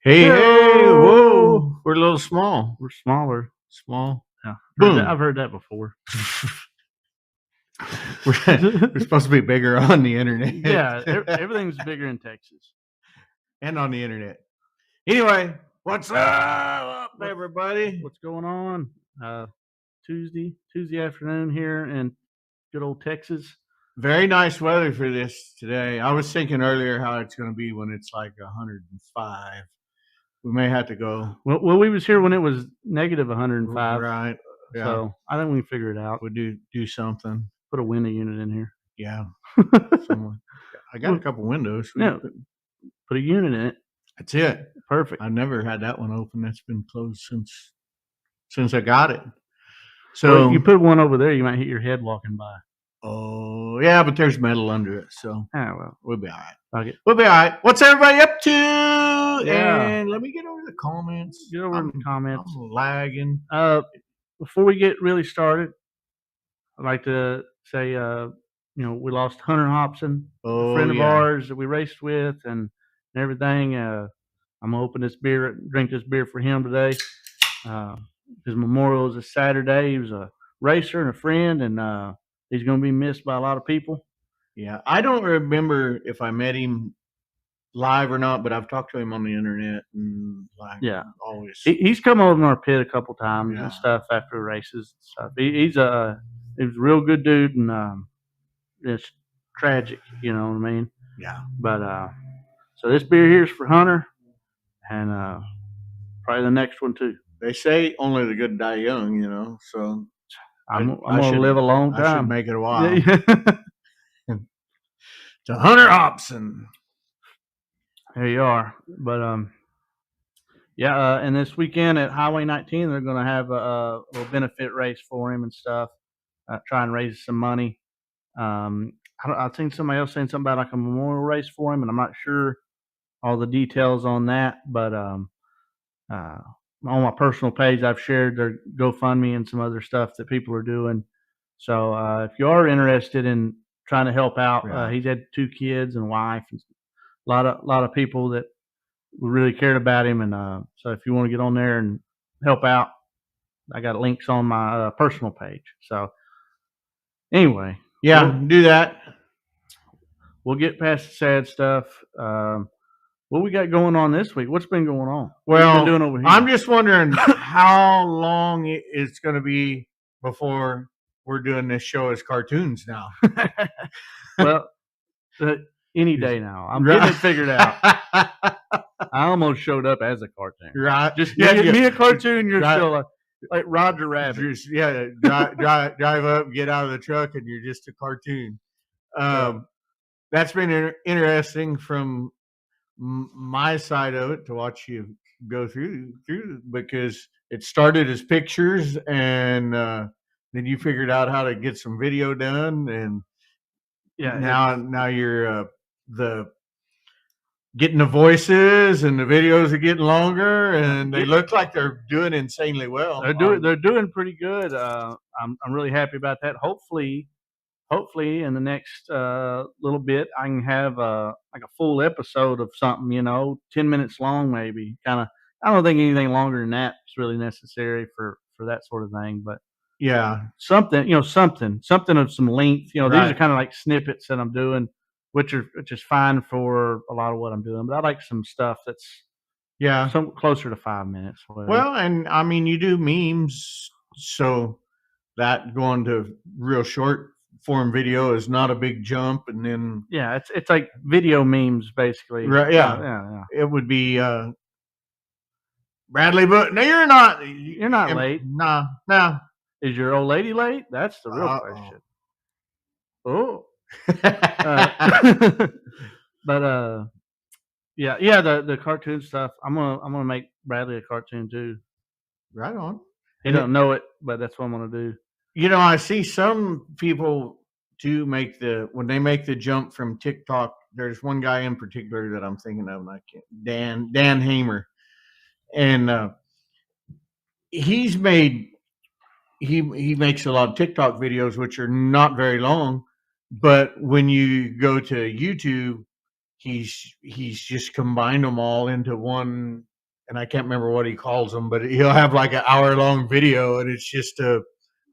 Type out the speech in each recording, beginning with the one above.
Hey, hey, Hello. whoa. We're a little small. We're smaller. Small. Yeah, Boom. I've heard that before. We're supposed to be bigger on the internet. Yeah, everything's bigger in Texas. And on the internet. Anyway, what's up, everybody? What's going on? Tuesday afternoon here in good old Texas. Very nice weather for this today. I was thinking earlier how it's going to be when it's like 105. We may have to go. Well, we was here when it was negative 105. Right. Yeah. So I think we can figure it out. We'll do something. Put a window unit in here. Yeah. I got a couple windows. Yeah. Put a unit in it. That's it. Perfect. I never had that one open. That's been closed since I got it. So well, you put one over there, you might hit your head walking by. Oh yeah, but there's metal under it, so well, we'll be all right. Okay. We'll be all right. What's everybody up to? Yeah. And let me get over the comments. I'm lagging. Before we get really started, I'd like to say, we lost Hunter Hobson, a friend of ours that we raced with and everything. I'm gonna open this beer, drink this beer for him today. His memorial is a Saturday. He was a racer and a friend, and he's gonna be missed by a lot of people. Yeah, I don't remember if I met him live or not, but I've talked to him on the internet and always. He's come over in our pit a couple times and stuff after races and stuff. He's a real good dude, and it's tragic, you know what I mean? Yeah. But so this beer here is for Hunter, and probably the next one too. They say only the good die young, you know. So I'm gonna live a long time. I should make it a while. To Hunter Hobson. There you are. But and this weekend at Highway 19, they're going to have a little benefit race for him and stuff. Try and raise some money. I think somebody else saying something about like a memorial race for him, and I'm not sure all the details on that. But on my personal page, I've shared their GoFundMe and some other stuff that people are doing. So if you are interested in trying to help out, he's had 2 kids and wife, and a lot of people that really cared about him. And so if you want to get on there and help out, I got links on my personal page. So anyway, do that. We'll get past the sad stuff. What we got going on this week? What's been going on? Well, what you been doing over here? I'm just wondering how long it's going to be before we're doing this show as cartoons now. Well, any day now. I'm getting it figured out. I almost showed up as a cartoon. Right. Just me a cartoon, you're still like Roger Rabbit. Drive up, get out of the truck, and you're just a cartoon. That's been interesting from my side of it to watch you go through because it started as pictures, and then you figured out how to get some video done, and now you're getting the voices, and the videos are getting longer, and they look like they're doing insanely well. They're doing pretty good. I'm really happy about that. Hopefully in the next little bit I can have like a full episode of something, 10 minutes long maybe. I don't think anything longer than that is really necessary for that sort of thing, but something of some length. These are kind of like snippets that I'm doing, which is fine for a lot of what I'm doing. But I like some stuff that's some closer to 5 minutes. Well, and I mean, you do memes, so that going to real short form video is not a big jump, and then it's like video memes basically. Right? Yeah. It would be Bradley, but no, you're not. You're not late. No. Is your old lady late? That's the real question. Oh. But the cartoon stuff. I'm gonna make Bradley a cartoon too. Right on. He don't know it, but that's what I'm gonna do. I see some people do when they make the jump from TikTok. There's one guy in particular that I'm thinking of, and I can't. Dan Hamer, and he makes a lot of TikTok videos, which are not very long, but when you go to YouTube, he's just combined them all into one and I can't remember what he calls them, but he'll have like an hour-long video, and it's just a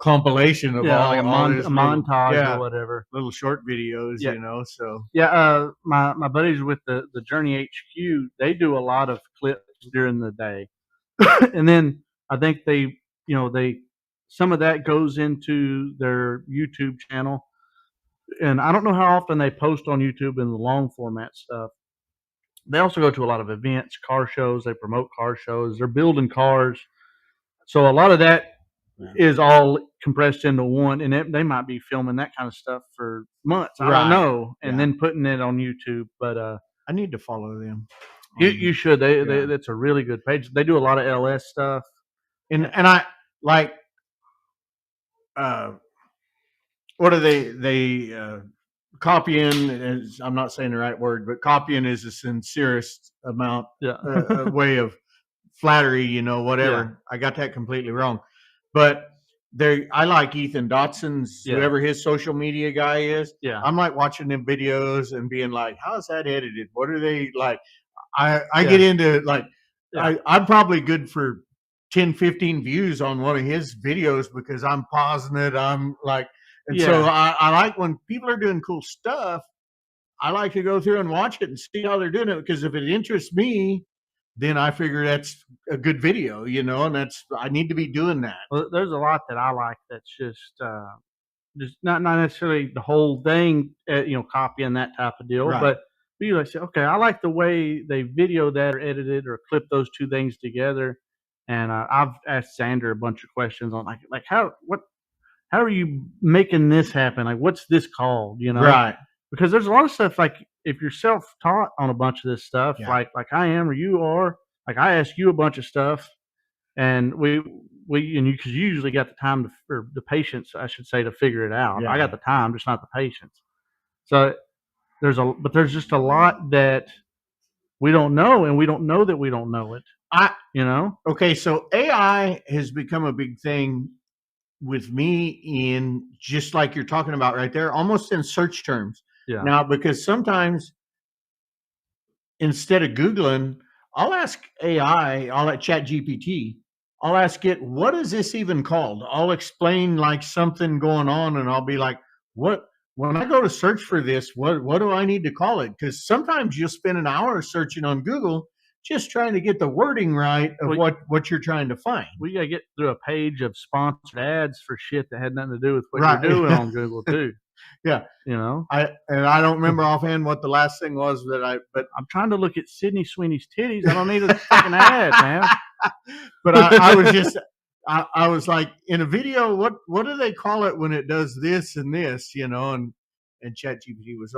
compilation of like a montage or whatever, little short videos, Yeah. So my buddies with the Journey HQ, they do a lot of clips during the day, and then I think they some of that goes into their YouTube channel, and I don't know how often they post on YouTube in the long format stuff. They also go to a lot of events, car shows. They promote car shows. They're building cars, so a lot of that is all compressed into one, and they might be filming that kind of stuff for months. I don't know, and then putting it on YouTube. But I need to follow them. You should. That's a really good page. They do a lot of LS stuff, and I like. What are they copying? Is, I'm not saying the right word, but copying is the sincerest amount way of flattery. Whatever. I got that completely wrong, but I like Ethan Dotson's whoever his social media guy is. I'm like watching them videos and being like, how is that edited? What are they like? I get into like I'm probably good for 10, 15 views on one of his videos because I'm pausing it. I'm like, and so I like when people are doing cool stuff. I like to go through and watch it and see how they're doing it, because if it interests me, then I figure that's a good video, and I need to be doing that. Well, there's a lot that I like that's just not necessarily the whole thing, copying that type of deal, but you like say, okay, I like the way they video that or edited or clip those two things together. And I've asked Sander a bunch of questions on like how are you making this happen? Like, what's this called? Right. Because there's a lot of stuff, like if you're self-taught on a bunch of this stuff, like I am or you are, like I ask you a bunch of stuff, and because you usually got the time or the patience, I should say, to figure it out. I got the time, just not the patience. So but there's just a lot that we don't know, and we don't know that we don't know it. Okay, so AI has become a big thing with me in just like you're talking about right there, almost in search terms. Now, because sometimes instead of Googling, I'll ask AI, I'll let Chat GPT, I'll ask it, what is this even called? I'll explain like something going on, and I'll be like, when I go to search for this, what do I need to call it? Because sometimes you'll spend an hour searching on Google just trying to get the wording right of what you're trying to find. We got to get through a page of sponsored ads for shit that had nothing to do with what you're doing on Google too. I don't remember offhand what the last thing was but I'm trying to look at Sydney Sweeney's titties. I don't need a fucking ad, man. But I was just I was like, in a video, what do they call it when it does this and this, and ChatGPT was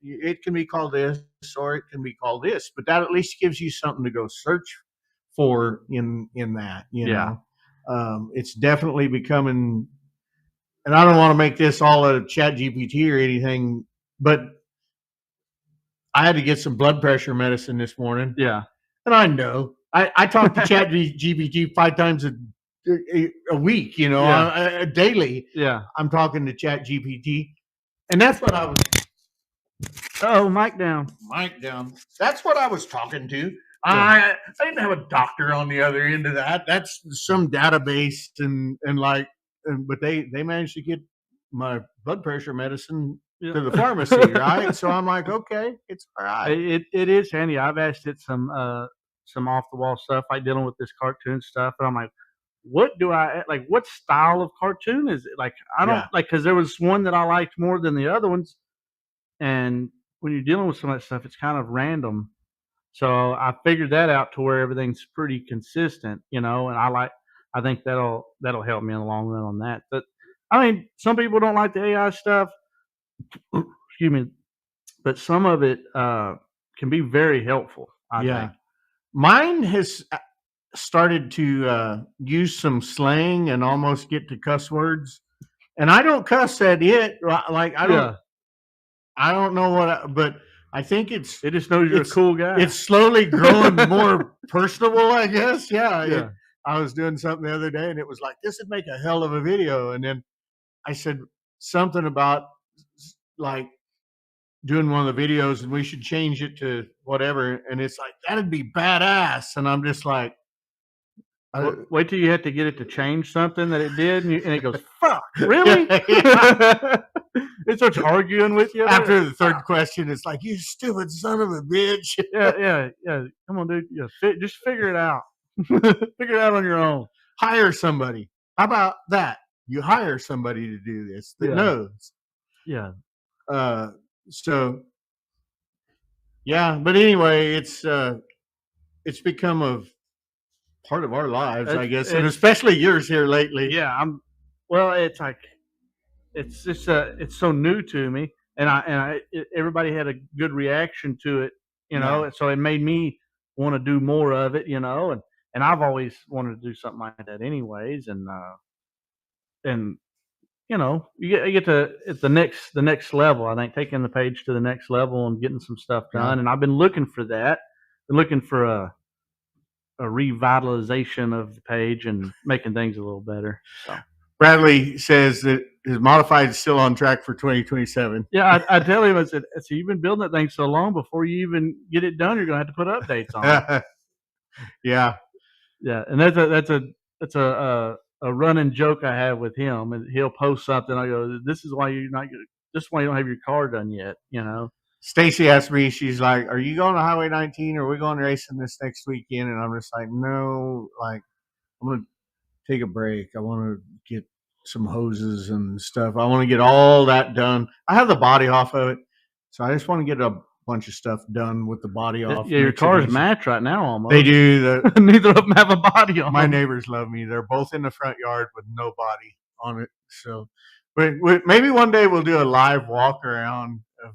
it can be called this or it can be called this, but that at least gives you something to go search for in that, it's definitely becoming, and I don't want to make this all a ChatGPT or anything, but I had to get some blood pressure medicine this morning. And I know I talk to ChatGPT 5 times a week, daily. I'm talking to ChatGPT, and that's what I was. Oh, mic down. That's what I was talking to. I didn't have a doctor on the other end of that. That's some database but they managed to get my blood pressure medicine to the pharmacy, right? So I'm like, okay, it's all right. It is handy. I've asked it some off the wall stuff, like dealing with this cartoon stuff, and I'm like, what do I like? What style of cartoon is it? Like, I don't like, because there was one that I liked more than the other ones, and when you're dealing with some of that stuff, it's kind of random. So I figured that out to where everything's pretty consistent, and I think that'll help me in the long run on that. But I mean, some people don't like the AI stuff. Excuse me, but some of it can be very helpful. I think mine has started to use some slang and almost get to cuss words, and I don't cuss at it. Like I don't know but I think it just knows you're a cool guy. It's slowly growing more personable, I guess. I was doing something the other day, and it was like, this would make a hell of a video. And then I said something about like doing one of the videos, and we should change it to whatever. And it's like, that'd be badass. And I'm just like, wait till you have to get it to change something that it did, and it goes, "Fuck, really?" It starts arguing with you after the third question. It's like, you stupid son of a bitch. Yeah. Come on, dude. Just figure it out. Figure it out on your own. Hire somebody. How about that? You hire somebody to do this that knows. Yeah. So yeah, but anyway, it's become a part of our lives, I guess, and especially yours here lately. Yeah, it's like it's just it's so new to me, and everybody had a good reaction to it, so it made me want to do more of it, and I've always wanted to do something like that anyways, and you get to it's the next level. I think taking the page to the next level and getting some stuff done, and I've been looking for that. Been looking for a revitalization of the page and making things a little better. So Bradley says that his modified is still on track for 2027. Yeah, I tell him, I said, you've been building that thing so long, before you even get it done, you're gonna have to put updates on it. Yeah, and that's a running joke I have with him. And he'll post something, I go, "This is why you're not good. This is why you don't have your car done yet." Stacy asked me, she's like, "Are you going to Highway 19? Or are we going racing this next weekend?" And I'm just like, no, like, I'm going to take a break. I want to get some hoses and stuff. I want to get all that done. I have the body off of it, so I just want to get a bunch of stuff done with the body off. Yeah, your cars match right now almost. They do. Neither of them have a body on. My neighbors love me. They're both in the front yard with no body on it. So, but maybe one day we'll do a live walk around of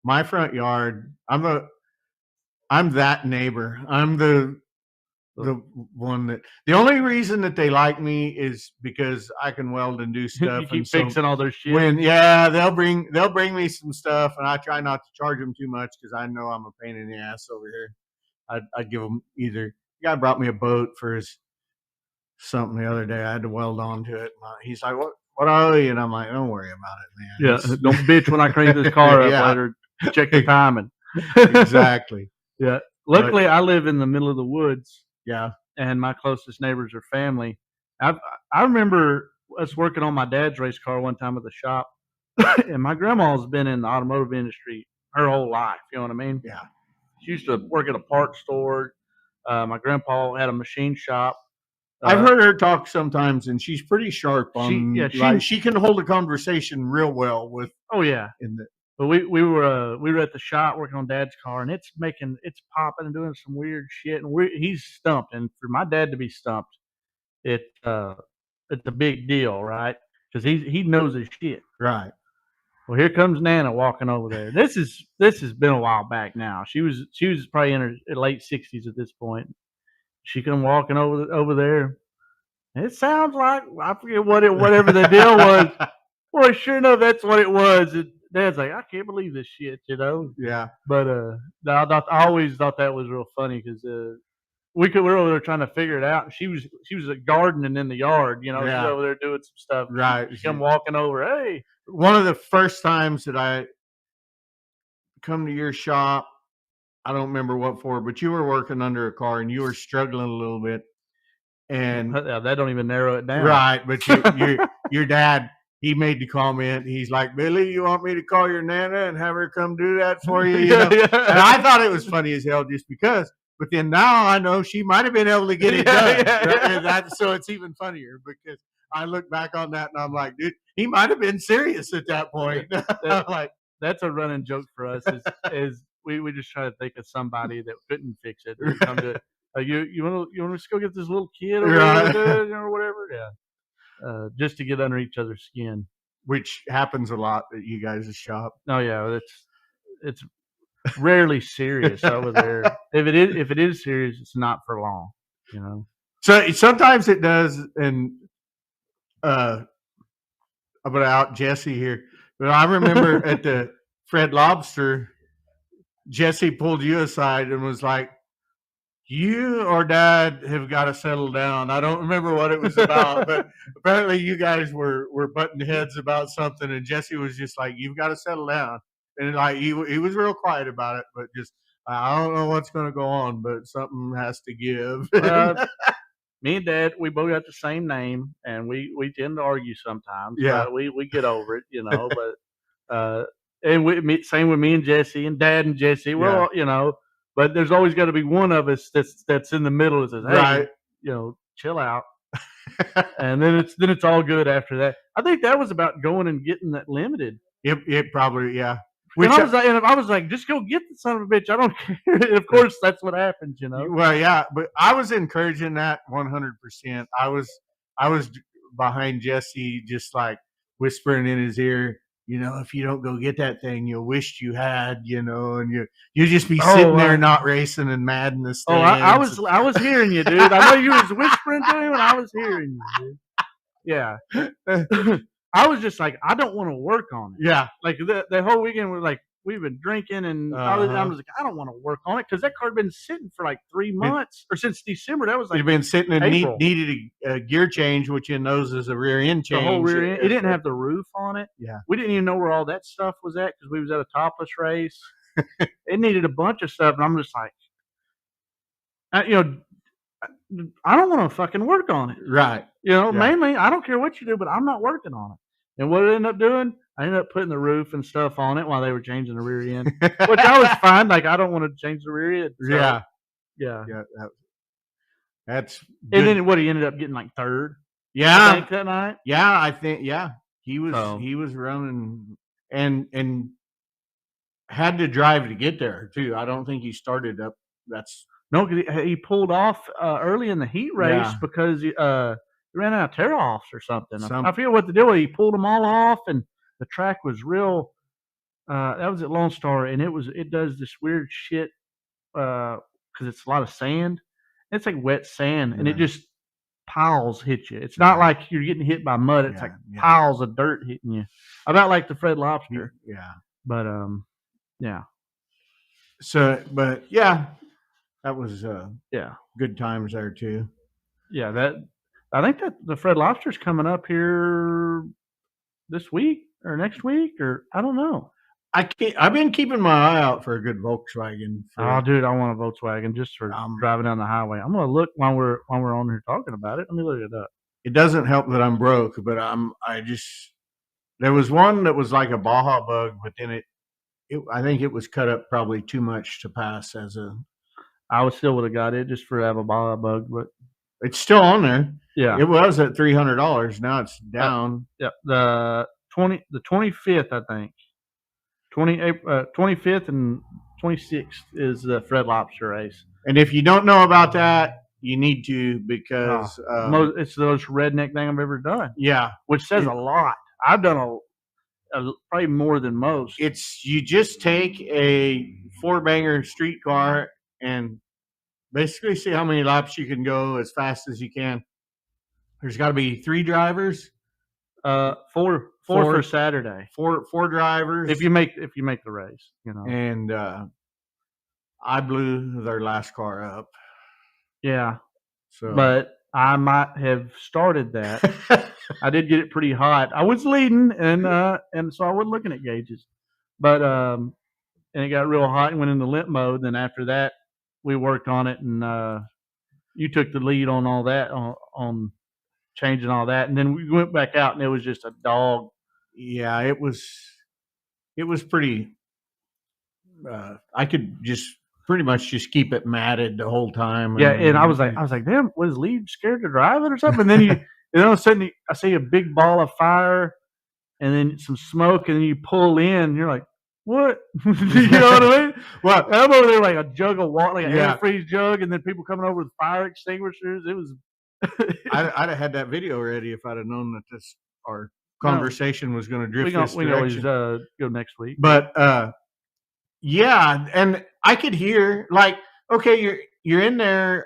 my front yard. I'm that neighbor. I'm the one that, the only reason that they like me is because I can weld and do stuff. You keep fixing all their shit. They'll bring me some stuff, and I try not to charge them too much because I know I'm a pain in the ass over here. I'd give them either. The guy brought me a boat for his something the other day. I had to weld onto it. He's like, "What I owe you?" And I'm like, "Don't worry about it, man." Yeah, don't bitch when I crank this car up later. Check the timing. Exactly. Yeah. Luckily, I live in the middle of the woods. Yeah. And my closest neighbors are family. I remember us working on my dad's race car one time at the shop, and my grandma's been in the automotive industry her whole life. You know what I mean? Yeah. She used to work at a parts store. My grandpa had a machine shop. I've heard her talk sometimes, and she's pretty sharp on. She can hold a conversation real well with. Oh yeah. But we were at the shop working on Dad's car, and it's popping and doing some weird shit, and he's stumped. And for my dad to be stumped, it's a big deal, right? Because he knows his shit. Right. Well, here comes Nana walking over there. This has been a while back now. She was probably in her late 60s at this point. She come walking over there. It sounds like, I forget whatever the deal was. Well, sure enough, that's what it was. Dad's like, "I can't believe this shit," Yeah. But I always thought that was real funny because we were over there trying to figure it out. She was gardening in the yard, She's over there doing some stuff. Right. She come walking over. Hey. One of the first times that I come to your shop, I don't remember what for, but you were working under a car and you were struggling a little bit. And that don't even narrow it down. Right. But your dad, he made the comment. He's like, "Billy, you want me to call your Nana and have her come do that for you?" And I thought it was funny as hell just because. But then now I know she might have been able to get it done. So it's even funnier because I look back on that and I'm like, dude, he might have been serious at that point. That's a running joke for us. Is we just try to think of somebody that couldn't fix it. Come to you want to just go get this little kid or whatever. Yeah. Just to get under each other's skin, which happens a lot at you guys' shop. Oh yeah, it's rarely serious over there. If it is serious, it's not for long, So sometimes it does, and I'm gonna out Jesse here, but I remember at the Fred Lobster, Jesse pulled you aside and was like, "You or Dad have got to settle down." I don't remember what it was about, but apparently you guys were butting heads about something, and Jesse was just like, "You've got to settle down." and like he was real quiet about it, but just I don't know what's going to go on, but something has to give. Me and Dad, we both got the same name, and we tend to argue sometimes. Yeah. But we get over it, But same with me and Jesse, and Dad and Jesse. Well, but there's always got to be one of us that's in the middle that says, "Hey, Right. Chill out." And then it's all good after that. I think that was about going and getting that limited. It probably, yeah. And I was like, just go get the son of a bitch. I don't care. And of course, that's what happens, Well, yeah, but I was encouraging that 100%. I was behind Jesse, just like whispering in his ear, if you don't go get that thing, you'll wish you had, and you just be sitting there not racing and mad in the stands. I was hearing you, dude. I know you was whispering to him, and I was hearing you, dude. Yeah. I was just like, I don't want to work on it. Yeah. Like the whole weekend was like, we've been drinking, and I was like, I don't want to work on it because that car had been sitting for like 3 months or since December. That was like you've been sitting and needed a gear change, which in those is a rear end change. The whole rear end. It didn't have the roof on it. Yeah, we didn't even know where all that stuff was at because we was at a topless race. It needed a bunch of stuff, and I'm just like, I don't want to fucking work on it. Right. Mainly, I don't care what you do, but I'm not working on it. And what I ended up doing, I ended up putting the roof and stuff on it while they were changing the rear end, which I was fine. Like, I don't want to change the rear end. So, yeah. That's good. And then what, he ended up getting like third. Yeah, I think that night. Yeah, I think he was running and had to drive to get there too. I don't think he started up. No, he pulled off early in the heat race because he ran out of tear-offs or something. I forget what the deal was. He pulled them all off, and the track was real. That was at Lone Star, and it does this weird shit because it's a lot of sand. It's like wet sand, and it just piles hit you. It's not like you're getting hit by mud. It's like piles of dirt hitting you. About like the Fred Lobster. Yeah. But yeah. So, but yeah, that was good times there too. Yeah, I think that the Fred Lobster's coming up here this week or next week, or I don't know. I've been keeping my eye out for a good Volkswagen. Oh, dude, I want a Volkswagen just for driving down the highway. I'm gonna look while we're on here talking about it. Let me look it up. It doesn't help that I'm broke, but there was one that was like a Baja Bug, but then I think it was cut up probably too much to pass as a. I still would have got it just for have a Baja Bug, but it's still on there. Yeah, it was at $300. Now it's down. The 25th, I think. 25th and 26th is the Fred Lobster race. And if you don't know about that, you need to because it's the most redneck thing I've ever done. Yeah, which says a lot. I've done probably more than most. You just take a 4-banger street car and basically see how many laps you can go as fast as you can. There's got to be 3 drivers. Four for Saturday. Four drivers. If you make the race, And I blew their last car up. Yeah. So, but I might have started that. I did get it pretty hot. I was leading, and so I wasn't looking at gauges. But and it got real hot and went into limp mode. Then after that, we worked on it, and you took the lead on all that on changing all that, and then we went back out, and it was just a dog. Yeah, it was pretty. I could just pretty much just keep it matted the whole time. And I was like, damn, was Lee scared to drive it or something? And then all of a sudden I see a big ball of fire, and then some smoke, and then you pull in, and you're like, what? You know what I mean? Well, I'm over there like a jug of water, like an antifreeze jug, and then people coming over with fire extinguishers. It was. I'd have had that video ready if I'd have known that our conversation was going to drift this direction. We can always go next week. But yeah, and I could hear like, okay, you're in there.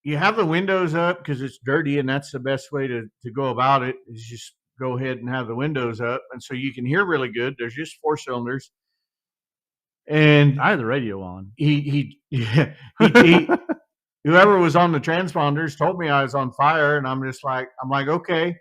You have the windows up because it's dirty, and that's the best way to go about it. Is just go ahead and have the windows up, and so you can hear really good. There's just 4 cylinders, and I had the radio on. He whoever was on the transponders told me I was on fire, and I'm like, okay.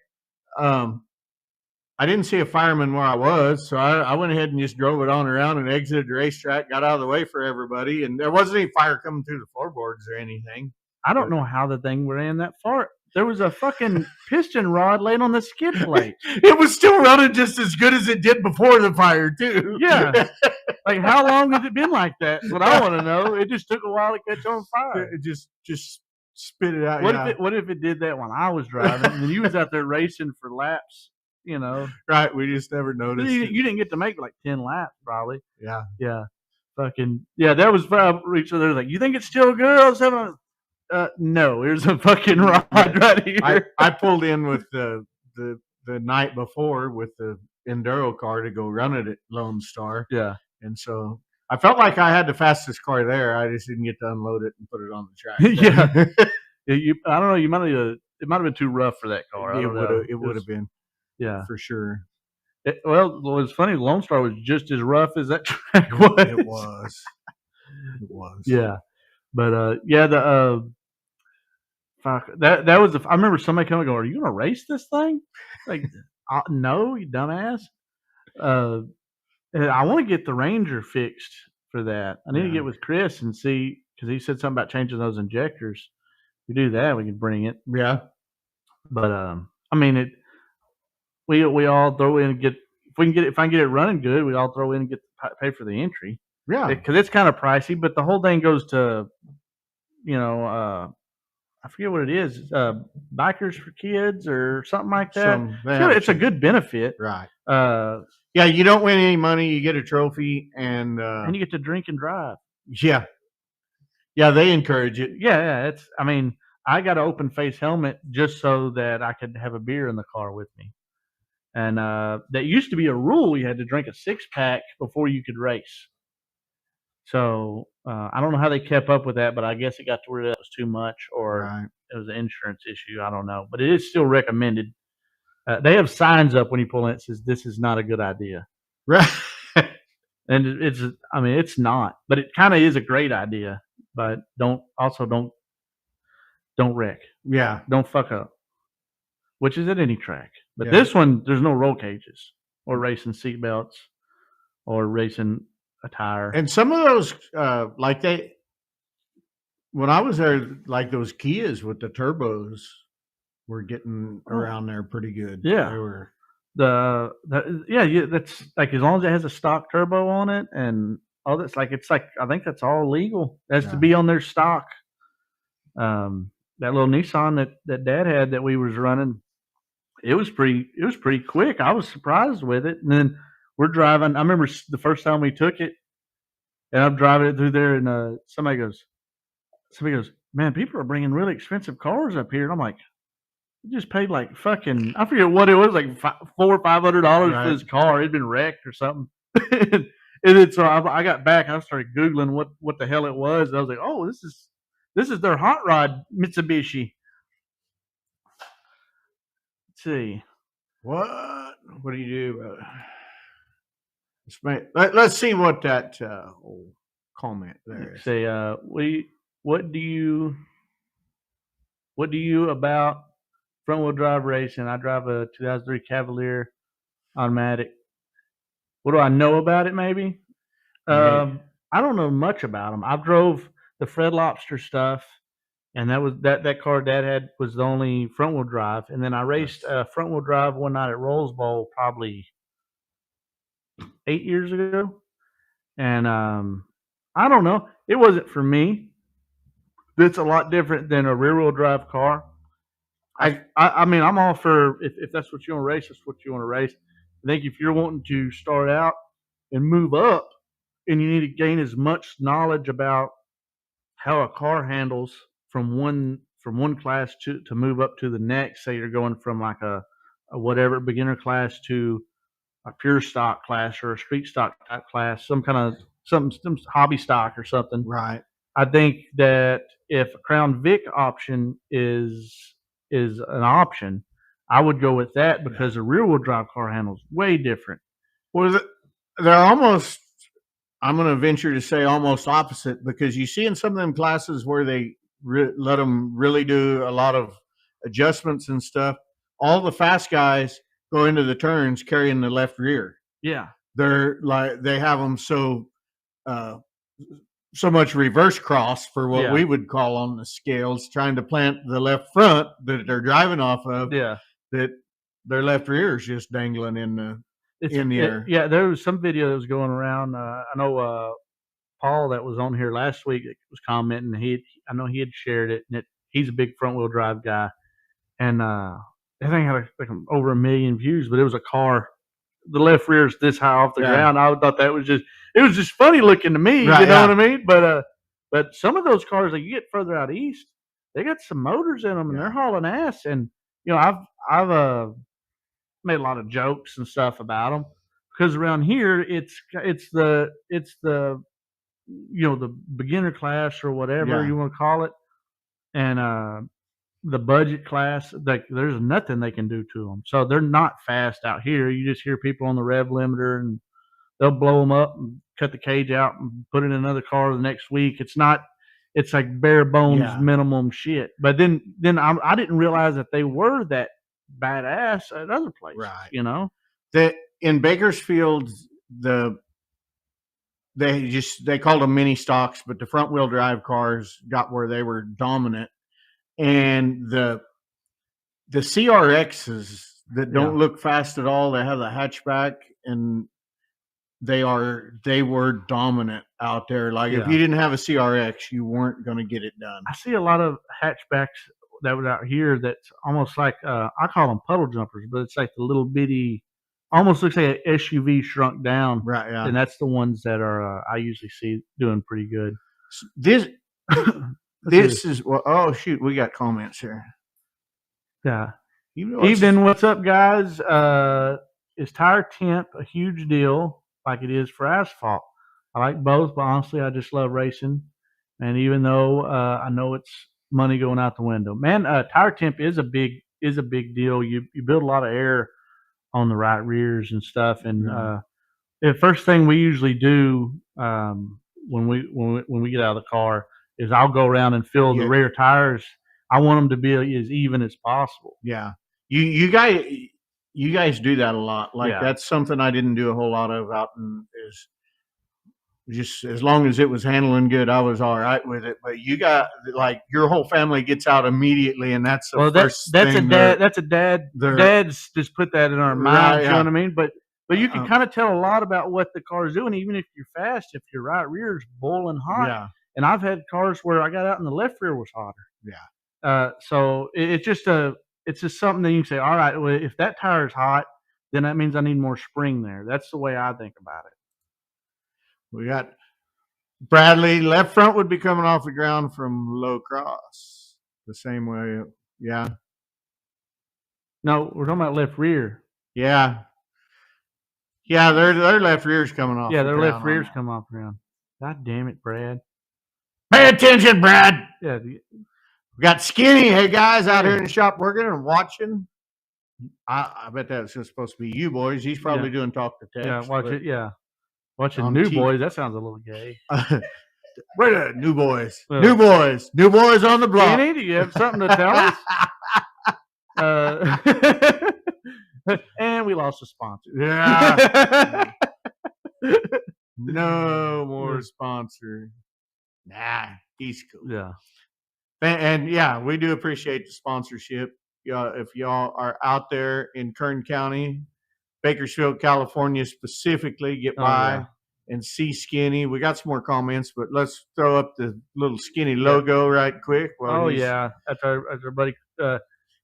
I didn't see a fireman where I was, so I went ahead and just drove it on around and exited the racetrack, got out of the way for everybody, and there wasn't any fire coming through the floorboards or anything. I don't know how the thing ran that far. There was a fucking piston rod laying on the skid plate. It was still running just as good as it did before the fire, too. Yeah. Like, how long has it been like that? That's what I want to know. It just took a while to catch on fire. It just spit it out. What if it did that when I was driving and you was out there racing for laps? You know, right? We just never noticed. You didn't get to make like 10 laps, probably. Yeah. Fucking that was probably. So they're like, you think it's still good? I was having no, here's a fucking rod right here. I pulled in with the night before with the enduro car to go run it at Lone Star. Yeah. And so I felt like I had the fastest car there. I just didn't get to unload it and put it on the track. I don't know. It might have been too rough for that car. It would have been. Yeah, for sure. Well, it was funny. Lone Star was just as rough as that track was. It was. Yeah, but the fuck that was. I remember somebody coming and going, "Are you gonna race this thing?" Like, no, you dumbass. I want to get the Ranger fixed for that. I need to get with Chris and see, because he said something about changing those injectors. If we do that, we can bring it. Yeah, but I mean we all throw in and get, if I can get it running good, we all throw in and pay for the entry. Yeah, because it's kind of pricey, but the whole thing goes to, I forget what it is, Bikers for Kids or something like that. It's a good benefit, right? Yeah, you don't win any money, you get a trophy, and you get to drink and drive. Yeah, they encourage it. Yeah, I mean, I got an open face helmet just so that I could have a beer in the car with me. And that used to be a rule. You had to drink a 6-pack before you could race. So I don't know how they kept up with that, but I guess it got to where that was too much, or it was an insurance issue. I don't know. But it is still recommended. They have signs up when you pull in that says, "This is not a good idea." Right. And it's not. But it kind of is a great idea. But don't wreck. Yeah. Don't fuck up. Which is at any track. But this one, there's no roll cages or racing seat belts or racing a tire. And some of those, when I was there, like those Kias with the turbos were getting around there pretty good. Yeah. They were. That's like, as long as it has a stock turbo on it and all that's, like, it's like, I think that's all legal. It has to be on their stock. That little Nissan that Dad had that we was running, it was pretty quick. I was surprised with it. And then we're driving. I remember the first time we took it, and I'm driving it through there, and somebody goes, "Man, people are bringing really expensive cars up here." And I'm like, "We just paid like fucking, I forget what it was, like $400 or $500 for this car. It'd been wrecked or something." And then so I got back and I started Googling what the hell it was. And I was like, "Oh, this is their hot rod Mitsubishi." See, what do you do? Let's see what that comment there is. Say, what do you about front wheel drive racing? I drive a 2003 Cavalier automatic. What do I know about it? Maybe. I don't know much about them. I drove the Fred Lobster stuff. And that was that car Dad had was the only front wheel drive. And then I raced front wheel drive one night at Rose Bowl probably 8 years ago. And I don't know. It wasn't for me. It's a lot different than a rear wheel drive car. I mean, I'm all for, if that's what you want to race, that's what you want to race. I think if you're wanting to start out and move up, and you need to gain as much knowledge about how a car handles from one class to move up to the next. Say you're going from like a whatever beginner class to a pure stock class or a street stock type class, some hobby stock or something. Right. I think that if a Crown Vic option is an option, I would go with that, because a rear wheel drive car handles way different. Well, they're almost, I'm going to venture to say almost opposite, because you see in some of them classes where they let them really do a lot of adjustments and stuff. All the fast guys go into the turns carrying the left rear. Yeah. They're like they have them so much reverse cross for what we would call on the scales, trying to plant the left front that they're driving off of. Yeah. That their left rear is just dangling in the air. Yeah, there was some video that was going around. I know Paul that was on here last week was commenting. I know he had shared it, and he's a big front wheel drive guy, and I think had like over 1 million views. But it was a car, the left rear is this high off the ground. I thought that was just funny looking to me. Right, you know what I mean? But some of those cars that you get further out east, they got some motors in them, and they're hauling ass. And I've made a lot of jokes and stuff about them because around here it's the the beginner class or whatever you want to call it, and the budget class, like there's nothing they can do to them. So they're not fast out here. You just hear people on the rev limiter and they'll blow them up and cut the cage out and put it in another car the next week. It's like bare bones minimum shit. But then I didn't realize that they were that badass at other places. Right. You know, that in Bakersfield, they called them mini stocks, but the front wheel drive cars got where they were dominant. And the CRXs that don't look fast at all, they have the hatchback, and they were dominant out there. Like if you didn't have a CRX, you weren't going to get it done. I see a lot of hatchbacks that was out here that's almost like I call them puddle jumpers, but it's like the little bitty, almost looks like an SUV shrunk down. Right. Yeah. And that's the ones that are I usually see doing pretty good. This is well. Oh shoot, we got comments here. Yeah. Evening, what's up, guys? Is tire temp a huge deal like it is for asphalt? I like both, but honestly, I just love racing. And even though I know it's money going out the window, man, tire temp is a big deal. You build a lot of air on the right rears and stuff. And the first thing we usually do when we get out of the car is I'll go around and fill the rear tires. I want them to be as even as possible. Yeah. You guys do that a lot. Like that's something I didn't do a whole lot of out in is just as long as it was handling good, I was all right with it. But you got like your whole family gets out immediately, and that's the first thing. That's a dad. Dads just put that in our minds. You know what I mean? But you can kind of tell a lot about what the car's doing, even if you're fast. If your right rear is boiling hot. Yeah. And I've had cars where I got out and the left rear was hotter. Yeah. So it's just something that you can say, all right, well, if that tire is hot, then that means I need more spring there. That's the way I think about it. We got Bradley. Left front would be coming off the ground from low cross. The same way. Yeah. No, we're talking about left rear. Yeah. Yeah, their left rear's coming off. Yeah, their left rear's coming off the ground. God damn it, Brad. Pay attention, Brad. Yeah. We got Skinny. Hey, guys, out here in the shop working and watching. I bet that's supposed to be you boys. He's probably doing talk to text. Yeah, watch it. Yeah. Watching New Boys. That sounds a little gay. Wait a New Boys. New Boys. New Boys on the block. Skinny, do you have something to tell us? And we lost a sponsor. Yeah. No more sponsor. Nah, he's cool. Yeah. And yeah, we do appreciate the sponsorship. If y'all are out there in Kern County, Bakersfield, California specifically, get by and see Skinny. We got some more comments, but let's throw up the little Skinny logo right quick. That's our buddy.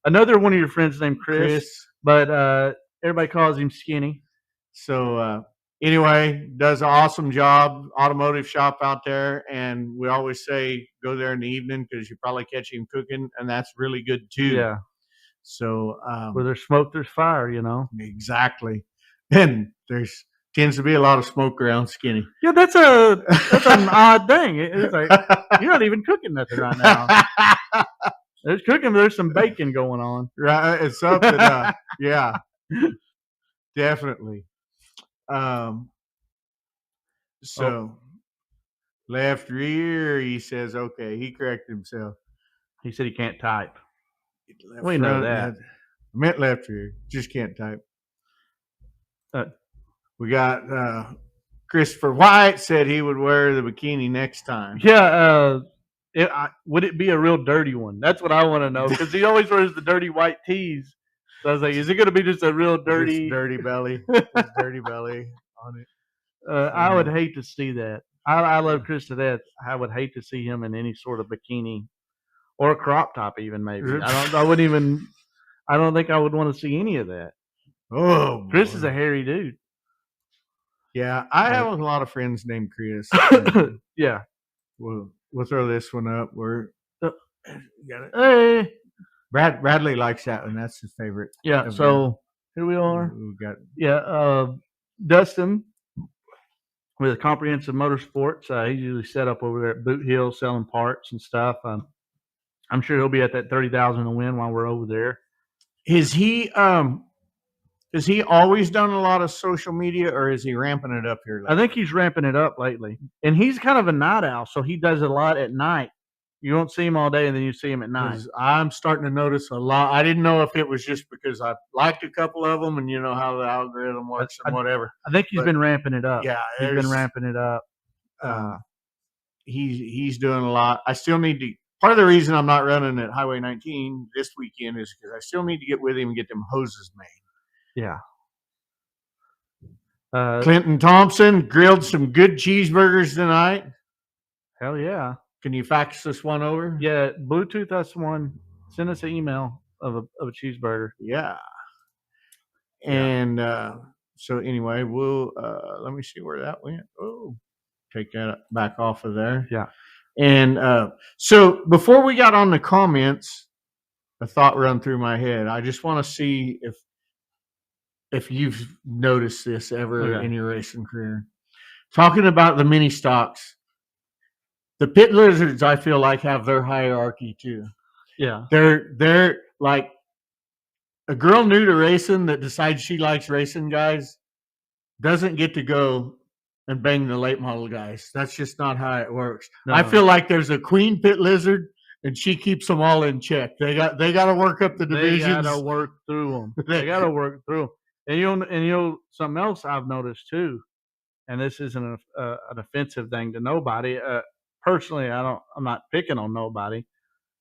Another one of your friends named Chris. But everybody calls him Skinny. So anyway, does an awesome job, automotive shop out there. And we always say go there in the evening because you probably catch him cooking, and that's really good too. Yeah. So where there's smoke, there's fire, you know. Exactly. And tends to be a lot of smoke around Skinny. Yeah, that's an odd thing. It's like you're not even cooking nothing right now. There's cooking, but there's some bacon going on. Right. It's something. Yeah. Definitely. Left rear, he says, okay, he corrected himself. He said he can't type. We know that. I meant left rear, just can't type. We got Christopher White said he would wear the bikini next time. Yeah. Would it be a real dirty one? That's what I want to know because he always wears the dirty white tees. So I was like, is it going to be just a real dirty, dirty belly, just dirty belly on it? I would hate to see that. I love Chris to death. I would hate to see him in any sort of bikini or a crop top, even maybe. I wouldn't even. I don't think I would want to see any of that. Oh, Chris is a hairy dude. Yeah, I have a lot of friends named Chris. Yeah, we'll throw this one up. We're got it. Hey, Bradley likes that one. That's his favorite. Yeah. So here we are. We got Dustin with Comprehensive Motorsports. He's usually set up over there at Boot Hill selling parts and stuff. I'm sure he'll be at that 30,000 to win while we're over there. Has he always done a lot of social media, or is he ramping it up here lately? I think he's ramping it up lately. And he's kind of a night owl, so he does a lot at night. You won't see him all day, and then you see him at night. I'm starting to notice a lot. I didn't know if it was just because I liked a couple of them, and you know how the algorithm works and whatever. I think he's been ramping it up. Yeah, he's been ramping it up. He's doing a lot. I still need to. Part of the reason I'm not running at Highway 19 this weekend is because I still need to get with him and get them hoses made. Yeah. Clinton Thompson grilled some good cheeseburgers tonight. Hell yeah. Can you fax us one over? Yeah, Bluetooth us one. Send us an email of a cheeseburger. Yeah. And so anyway, we'll let me see where that went. Oh, take that back off of there. Yeah. And so before we got on the comments, a thought run through my head. I just want to see if you've noticed this ever in your racing career. Talking about the mini stocks. The pit lizards, I feel like, have their hierarchy too. Yeah. They're like a girl new to racing that decides she likes racing guys doesn't get to go and bang the late model guys. That's just not how it works. No. I feel like there's a queen pit lizard and she keeps them all in check. They got to work up the divisions. They got to work through them. They got to work through them. And something else I've noticed too, and this isn't an offensive thing to nobody. Personally, I'm not picking on nobody,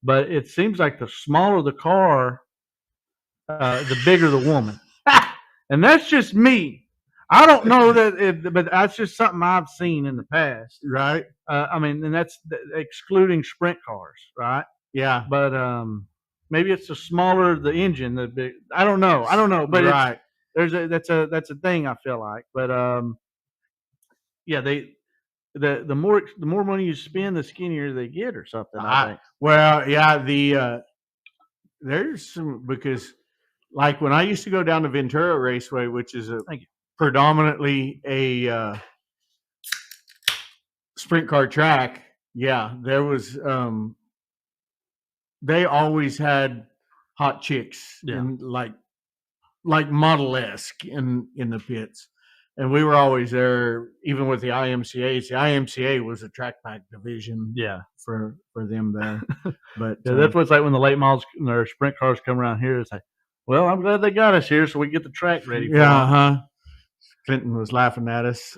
but it seems like the smaller the car, the bigger the woman. And that's just me. I don't know but that's just something I've seen in the past. Right. And that's excluding sprint cars, right? Yeah. But maybe it's the smaller the engine, the big. I don't know. But right. That's a thing I feel like. But yeah, the more money you spend, the skinnier they get, or something. I think. Well, yeah, there's some, because like when I used to go down to Ventura Raceway, which is predominantly a sprint car track. Yeah, there was they always had hot chicks and like model-esque in the pits. And we were always there, even with the IMCAs. The IMCA was a track pack division, for them there. But that's what it's like when the late models or sprint cars come around here. It's like, well, I'm glad they got us here so we can get the track ready. Clinton was laughing at us.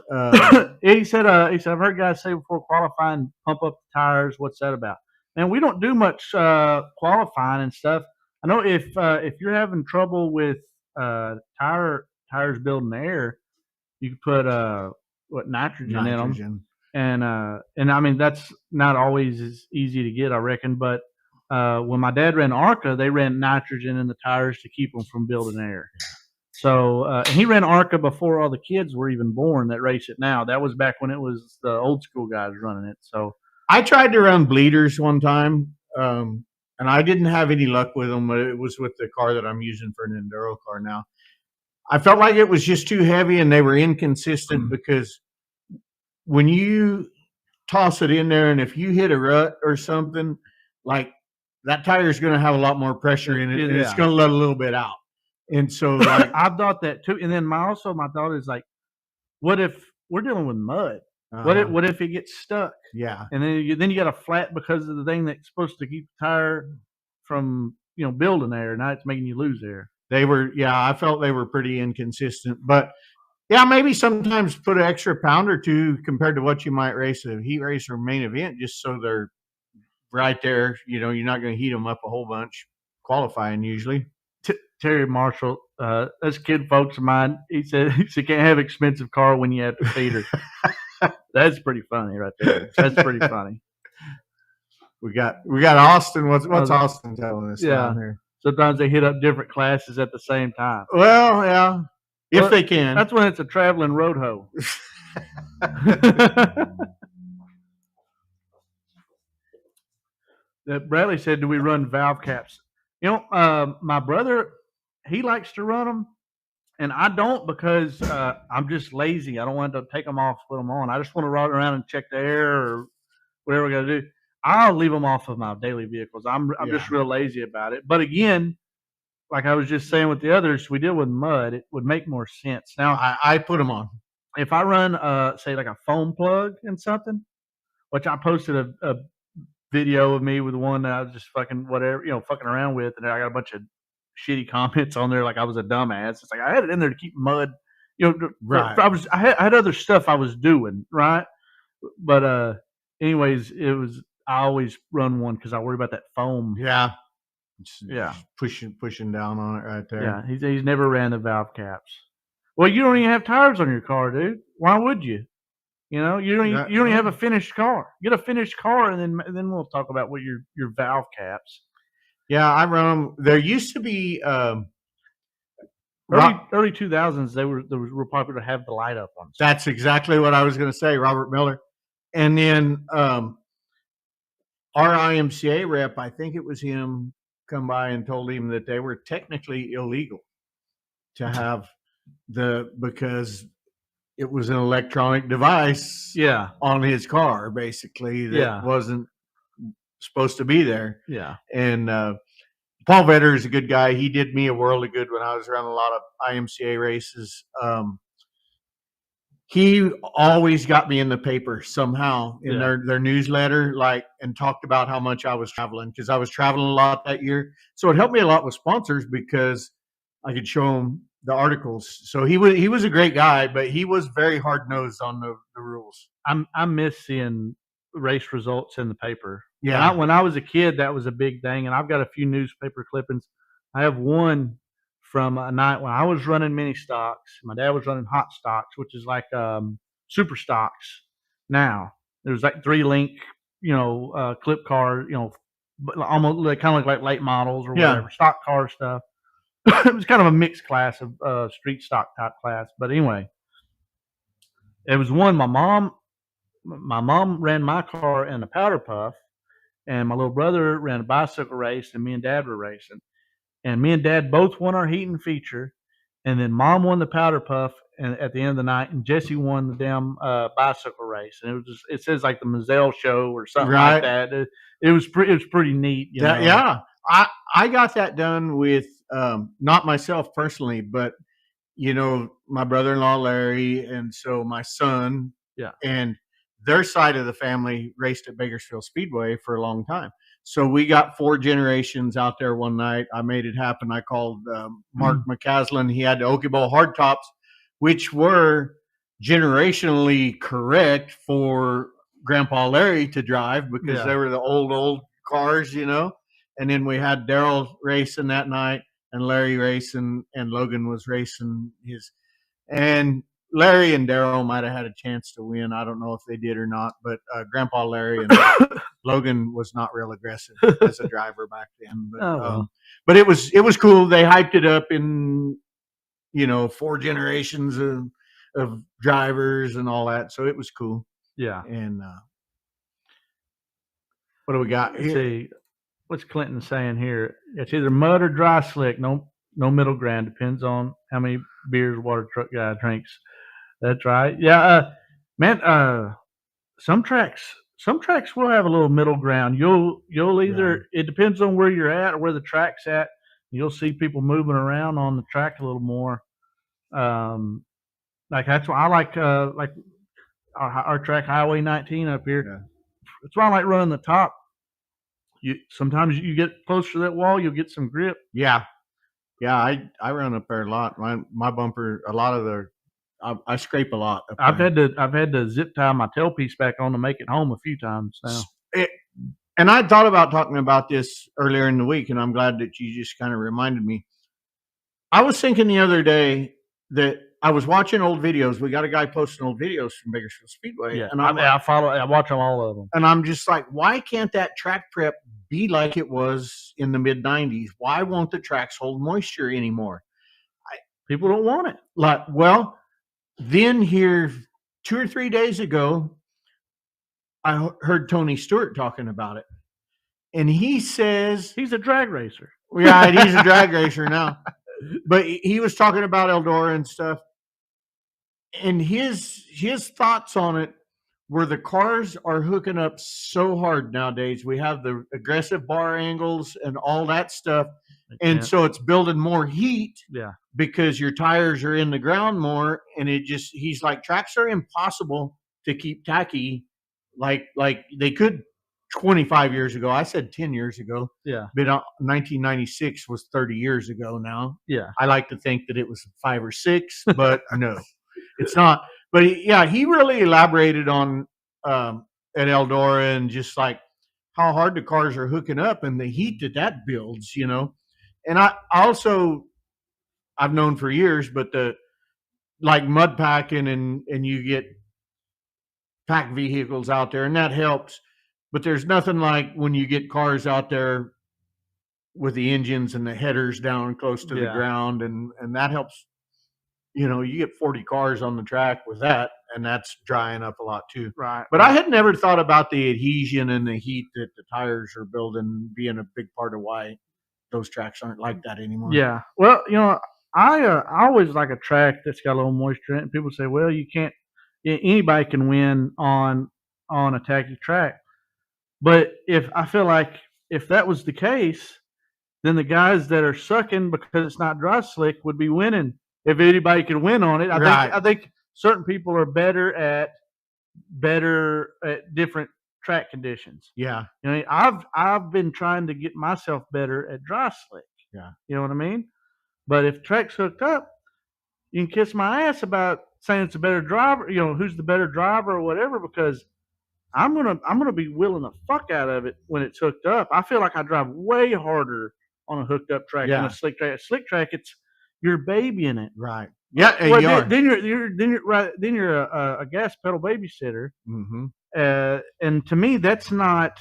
He said, I've heard guys say before qualifying, pump up the tires. What's that about? Man, we don't do much qualifying and stuff. I know if you're having trouble with tires building air, you can put nitrogen in them, and I mean that's not always as easy to get, I reckon. But when my dad ran ARCA, they ran nitrogen in the tires to keep them from building air. So and he ran ARCA before all the kids were even born that race it now. That was back when it was the old school guys running it. So I tried to run bleeders one time, and I didn't have any luck with them. But it was with the car that I'm using for an enduro car now. I felt like it was just too heavy and they were inconsistent because when you toss it in there and if you hit a rut or something, like that tire is going to have a lot more pressure in it and it's going to let a little bit out. And so like, I've thought that too. And then my thought is like, what if we're dealing with mud? What if it gets stuck? Yeah. And then you got a flat because of the thing that's supposed to keep the tire from, building air. Now it's making you lose air. I felt they were pretty inconsistent, but Yeah, maybe sometimes put an extra pound or two compared to what you might race a heat race or main event, just so they're right there. You're not going to heat them up a whole bunch qualifying usually. Terry Marshall, that's kid folks of mine. He said you can't have expensive car when you have to feed her. That's pretty funny right there. That's pretty funny. We got Austin. What's Austin telling us down here? Sometimes they hit up different classes at the same time. Well, yeah, if they can. That's when it's a traveling road hoe. Bradley said, "Do we run valve caps?" My brother, he likes to run them, and I don't because I'm just lazy. I don't want to take them off, put them on. I just want to ride around and check the air or whatever we got to do. I'll leave them off of my daily vehicles. I'm just real lazy about it. But again, like I was just saying with the others, we deal with mud. It would make more sense. Now I put them on. If I run, say like a foam plug and something, which I posted a video of me with one that I was just fucking around with, and I got a bunch of shitty comments on there like I was a dumbass. It's like I had it in there to keep mud, right. I had other stuff I was doing, right? But anyways, I always run one because I worry about that foam. Yeah. Yeah. Pushing down on it right there. Yeah. He's never ran the valve caps. Well, you don't even have tires on your car, dude. Why would you? You don't even have a finished car. Get a finished car, and then we'll talk about what your valve caps. Yeah, I run them. There used to be early 2000s. They were popular to have the light up ones. That's exactly what I was going to say, Robert Miller. And then our IMCA rep, I think it was him, come by and told him that they were technically illegal to have because it was an electronic device on his car, basically, that wasn't supposed to be there. Yeah. And Paul Vetter is a good guy. He did me a world of good when I was around a lot of IMCA races. He always got me in the paper somehow in their newsletter, and talked about how much I was traveling, because I was traveling a lot that year. So it helped me a lot with sponsors because I could show them the articles. So he was a great guy, but he was very hard nosed on the rules. I miss seeing race results in the paper. Yeah. When I was a kid, that was a big thing, and I've got a few newspaper clippings. I have one from a night when I was running mini stocks. My dad was running hot stocks, which is like super stocks. Now there's like 3-link, clip car, almost kind of like late models or whatever, stock car stuff. It was kind of a mixed class of street stock type class. But anyway, it was one my mom ran my car in a powder puff, and my little brother ran a bicycle race, and me and Dad were racing. And me and Dad both won our heat and feature, and then Mom won the powder puff and at the end of the night, and Jesse won the damn bicycle race. And it says like the Mazzelle show or something like that. It was pretty neat. Yeah, I got that done with not myself personally, but my brother-in-law Larry, and so my son, and their side of the family raced at Bakersfield Speedway for a long time. So we got 4 generations out there one night. I made it happen. I called Mark McCaslin. He had the Okibo hardtops, which were generationally correct for Grandpa Larry to drive because they were the old cars, And then we had Daryl racing that night, and Larry racing, and Logan was racing his. And Larry and Daryl might have had a chance to win. I don't know if they did or not, but Grandpa Larry and Logan was not real aggressive as a driver back then. But, but it was cool. They hyped it up in 4 generations of drivers and all that. So it was cool. Yeah. And what do we got here? See, what's Clinton saying here? It's either mud or dry slick. No middle ground. Depends on how many beers water truck guy drinks. That's right. Yeah, man. Some tracks will have a little middle ground. You'll either it depends on where you're at or where the track's at. You'll see people moving around on the track a little more. Like that's why I like our track Highway 19 up here. Yeah. That's why I like running the top. Sometimes you get closer to that wall, you'll get some grip. Yeah. I run up there a lot. My bumper, a lot of the I scrape a lot. I've had to zip tie my tailpiece back on to make it home a few times now. And I thought about talking about this earlier in the week, and I'm glad that you just kind of reminded me. I was thinking the other day that I was watching old videos. We got a guy posting old videos from Bakersfield Speedway, Yeah, and I watch them, all of them. And I'm just like, why can't that track prep be like it was in the mid '90s? Why won't the tracks hold moisture anymore? People don't want it. Like, well, then here 2 or 3 days ago, I heard Tony Stewart talking about it, and he says he's a drag racer. Yeah, he's a drag racer now, but he was talking about Eldora and stuff, and his thoughts on it were the cars are hooking up so hard nowadays. We have the aggressive bar angles and all that stuff, and so it's building more heat. Yeah, because your tires are in the ground more, and he's like, tracks are impossible to keep tacky like they could 25 years ago. I said 10 years ago. Yeah. But 1996 was 30 years ago now. Yeah. I like to think that it was 5 or 6, but no, it's not. But yeah, he really elaborated on at Eldora and just like how hard the cars are hooking up and the heat that builds, And I've known for years, but like mud packing and you get packed vehicles out there, and that helps. But there's nothing like when you get cars out there with the engines and the headers down close to the ground, and that helps. You get 40 cars on the track with that, and that's drying up a lot too. Right. But I had never thought about the adhesion and the heat that the tires are building being a big part of why those tracks aren't like that anymore. Yeah. Well, I always like a track that's got a little moisture in it. People say, well, you can't. Anybody can win on a tacky track, but I feel like if that was the case, then the guys that are sucking because it's not dry slick would be winning. If anybody can win on it, I think certain people are better at different track conditions. Yeah. I've been trying to get myself better at dry slick. Yeah. You know what I mean? But if track's hooked up, you can kiss my ass about saying it's a better driver, who's the better driver or whatever, because I'm gonna be willing the fuck out of it when it's hooked up. I feel like I drive way harder on a hooked up track than a slick track. A slick track, you're babying it. Right. Yeah, well, you are. Then you're a gas pedal babysitter. Mm-hmm. And to me, that's not.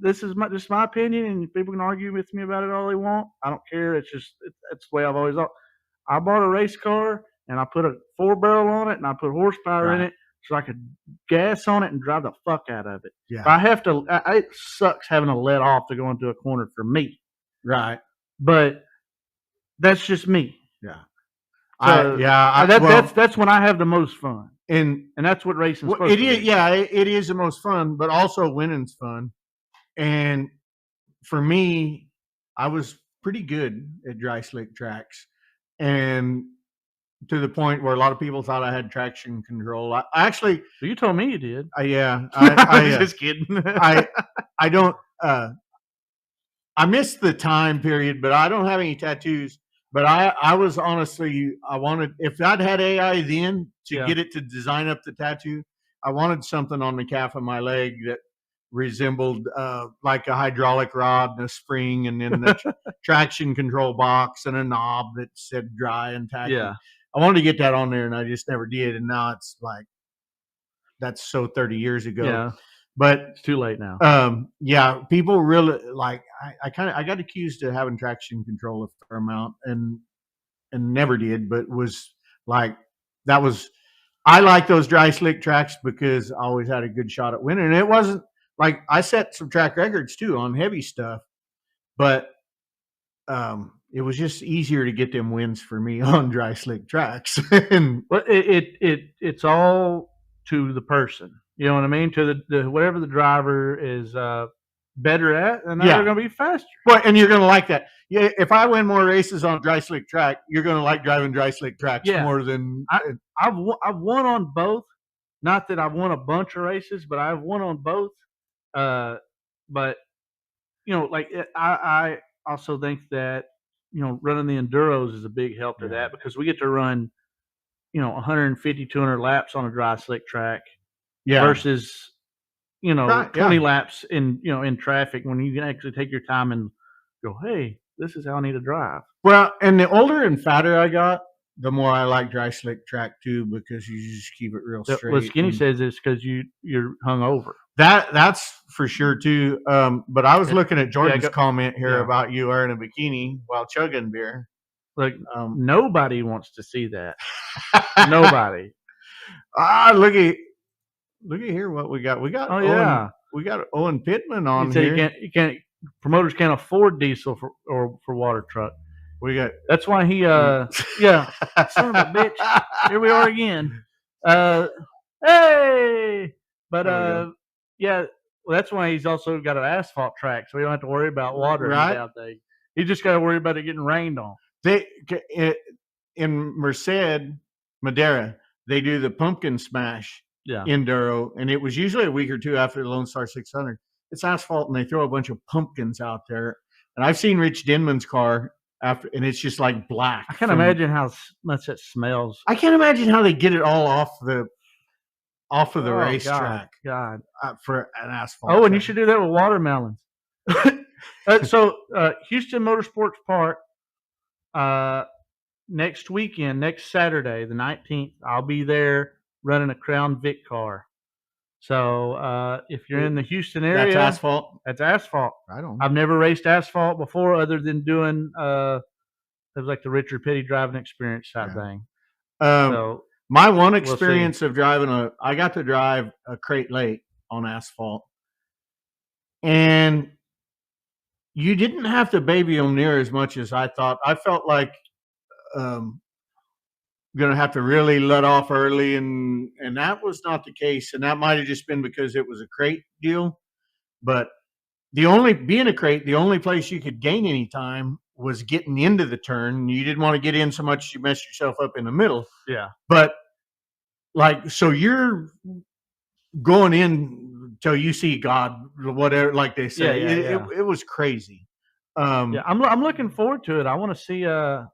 This is my opinion, and people can argue with me about it all they want. I don't care. It's the way I've always thought. I bought a race car and I put a 4-barrel on it and I put horsepower in it so I could gas on it and drive the fuck out of it. Yeah. If I have to, it sucks having to let off to go into a corner for me. Right. But that's just me. Yeah. So, that's when I have the most fun. And that's what racing's supposed to be. Yeah, it is the most fun, but also winning's fun. And for me, I was pretty good at dry slick tracks, and to the point where a lot of people thought I had traction control. I actually, you told me you did. Yeah, I just kidding. I don't. I missed the time period, but I don't have any tattoos. But I was honestly, I wanted, if I'd had AI then to get it to design up the tattoo, I wanted something on the calf of my leg that resembled like a hydraulic rod and a spring, and then the traction control box and a knob that said dry and tacky. Yeah. I wanted to get that on there, and I just never did. And now it's like, that's so 30 years ago. Yeah. But it's too late now. Yeah, people really like. I got accused of having traction control a fair amount, and never did. But was like, that was. I like those dry slick tracks because I always had a good shot at winning. And it wasn't like I set some track records too on heavy stuff, but it was just easier to get them wins for me on dry slick tracks. And it's all to the person. You know what I mean? To the whatever the driver is better at, and they're going to be faster. Well, and you're going to like that. Yeah, if I win more races on a dry slick track, you're going to like driving dry slick tracks more than I've won on both. Not that I've won a bunch of races, but I've won on both. But like I also think that running the enduros is a big help to that, because we get to run 150, 200 laps on a dry slick track Yeah. versus, Right, 20 yeah. laps in traffic when you can actually take your time and go, hey, this is how I need to drive. Well, and the older and fatter I got, the more I like dry slick track too, because you just keep it real straight. What Skinny and says is because you're hungover. that's for sure too. But I was looking at Jordan's go- comment here yeah. about you wearing a bikini while chugging beer. Like nobody wants to see that. Nobody. Look at here what we got. We got we got Owen Pittman on here. You can't promoters can't afford diesel for water truck. We got That's why he son of a bitch. Here we are again. Hey, but yeah, well, that's why he's also got an asphalt track, so we don't have to worry about water nowadays. He just got to worry about it getting rained on. In Merced, Madera, they do the pumpkin smash enduro, and it was usually a week or two after the Lone Star 600. It's asphalt, and they throw a bunch of pumpkins out there. And I've seen Rich Denman's car after, and it's just like black. I can't imagine how much it smells. I can't imagine how they get it all off of the racetrack. God, for an asphalt. Oh, and you should do that with watermelons. So Houston Motorsports Park. Next weekend, next Saturday, the 19th, I'll be there running a Crown Vic car. So if you're in the Houston area, that's asphalt. That's asphalt. Right on. I've never raced asphalt before, other than doing it was like the Richard Petty driving experience type thing. So my one experience of driving I got to drive a Crate Lake on asphalt, and you didn't have to baby them near as much as I thought. I felt like going to have to really let off early, and that was not the case. And that might have just been because it was a crate deal. But being a crate, the only place you could gain any time was getting into the turn. You didn't want to get in so much you messed yourself up in the middle. Yeah. But so you're going in till you see God, whatever, like they say. It was crazy. I'm looking forward to it. I want to see how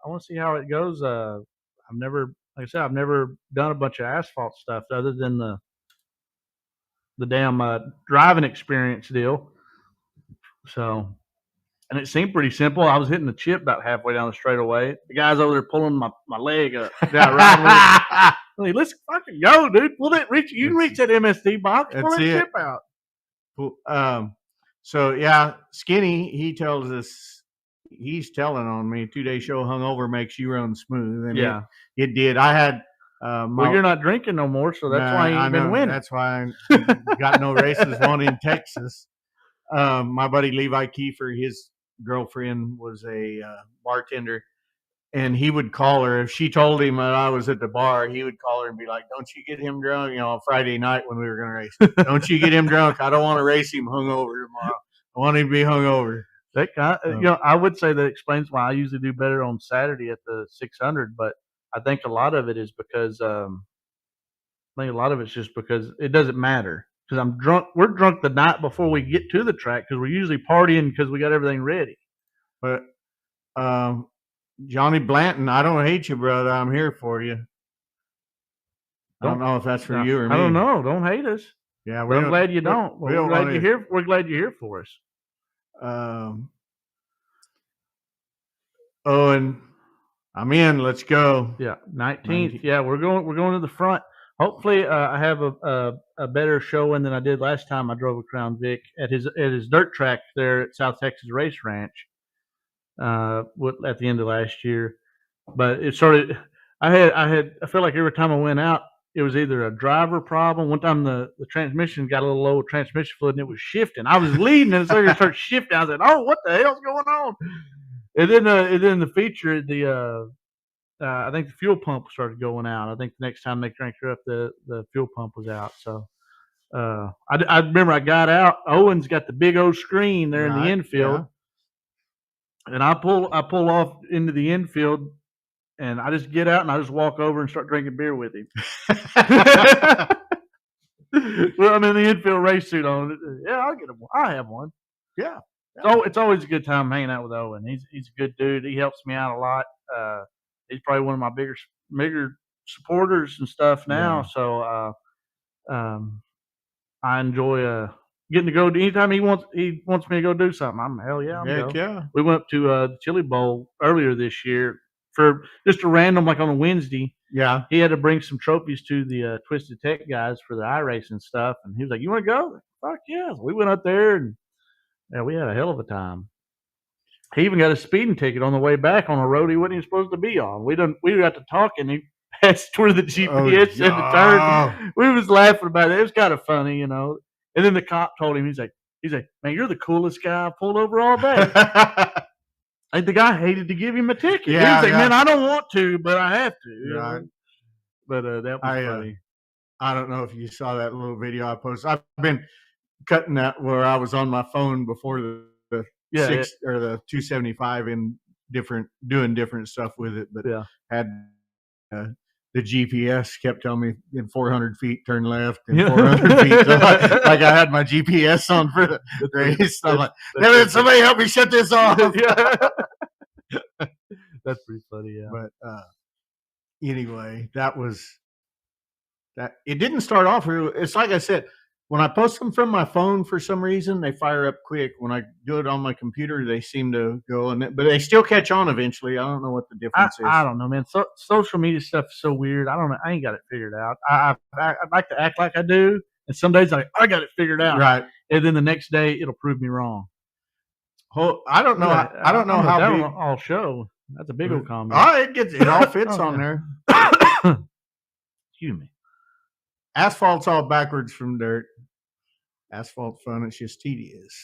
it goes. I've never done a bunch of asphalt stuff other than the damn driving experience deal. So, and it seemed pretty simple. I was hitting the chip about halfway down the straightaway. The guy's over there pulling my leg up. Riding with it. Let's fucking go, dude. Pull that reach. You can reach that MSD box. Pull that chip out. So yeah, Skinny, he tells us, he's telling on me, 2-day show hungover makes you run smooth. And it did. I had well, you're not drinking no more, so that's why you ain't been winning. That's why I got no races, one in Texas. My buddy Levi Kiefer, his girlfriend was a bartender, and he would call her. If she told him that I was at the bar, he would call her and be like, don't you get him drunk, on Friday night when we were going to race. Don't you get him drunk. I don't want to race him hungover tomorrow. I want him to be hungover. I would say that explains why I usually do better on Saturday at the 600, but I think a lot of it is because just because it doesn't matter. Because I'm drunk. We're drunk the night before we get to the track because we're usually partying because we got everything ready. But Johnny Blanton, I don't hate you, brother. I'm here for you. I don't know if that's for you or me. I don't know. Don't hate us. Yeah, I'm glad you don't. We're glad you're here. We're glad you're here for us. And I'm in. Let's go. Yeah, 19th. Yeah, we're going to the front. Hopefully, I have a better showing than I did last time I drove a Crown Vic at his dirt track there at South Texas Race Ranch. At the end of last year, but it started. I feel like every time I went out, it was either a driver problem. One time the transmission got a little low transmission fluid and it was shifting. I was leading and it started shifting. I said, "Oh, what the hell's going on?" And then the feature, I think the fuel pump started going out. I think the next time they cranked her up, the fuel pump was out. So I remember I got out. Owen's got the big old screen there in the infield, and I pull off into the infield. And I just get out and I just walk over and start drinking beer with him. Well, I'm in the infield race suit on. Yeah, I'll get him. I have one. Yeah. So it's always a good time hanging out with Owen. He's a good dude. He helps me out a lot. He's probably one of my bigger supporters and stuff now. Yeah. So I enjoy getting to go. Anytime he wants me to go do something, hell yeah, I'm Heck go. yeah. We went up to the Chili Bowl earlier this year for just a random, like on a Wednesday. Yeah. He had to bring some trophies to the Twisted Tech guys for the iRacing stuff, and he was like, "You want to go?" Fuck yeah! So we went up there, and yeah, we had a hell of a time. He even got a speeding ticket on the way back on a road he wasn't even supposed to be on. We got to talking. He passed where the GPS had to turn. We was laughing about it. It was kind of funny, you know. And then the cop told him, he's like, man, you're the coolest guy I pulled over all day. Like the guy hated to give him a ticket. Yeah, he was like, man, I don't want to, but I have to. Right. But that was funny. I don't know if you saw that little video I posted. I've been cutting that where I was on my phone before the 6 or the 275 in doing different stuff with it, but had the GPS kept telling me in 400 feet turn left and 400 feet. So like I had my GPS on for the race. So I'm like, somebody help me shut this off. That's pretty funny, yeah. But anyway, that was that. It didn't start off. It's like I said, when I post them from my phone, for some reason, they fire up quick. When I do it on my computer, they seem to go, but they still catch on eventually. I don't know what the difference is. I don't know, man. Social media stuff is so weird. I don't know. I ain't got it figured out. I like to act like I do, and some days I got it figured out. Right. And then the next day, it'll prove me wrong. I don't know. I don't know how big. I'll show. That's a big old comment. Oh, it all fits on there. Excuse me. Asphalt's all backwards from dirt. Asphalt fun, it's just tedious.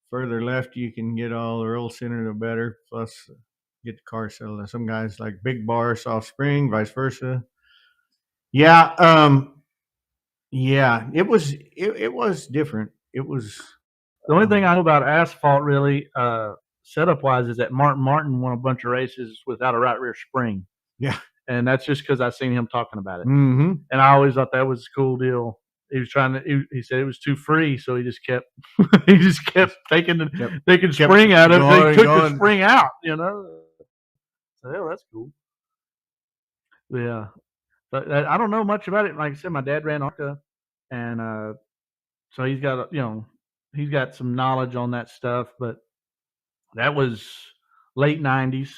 Further left, you can get all the roll center, the better. Plus, get the car settled. Some guys like big bar, soft spring, vice versa. Yeah, yeah. It was different. It was the only thing I know about Asphalt really, setup wise, is that Martin won a bunch of races without a right rear spring. Yeah, and that's just because I seen him talking about it. Mm-hmm. And I always thought that was a cool deal. He was trying to. He said it was too free, so he just kept. taking spring out of it. They took the spring out, you know. So hell, that's cool. Yeah, but I don't know much about it. Like I said, my dad ran ARCA, and so he's got he's got some knowledge on that stuff. But that was late '90s.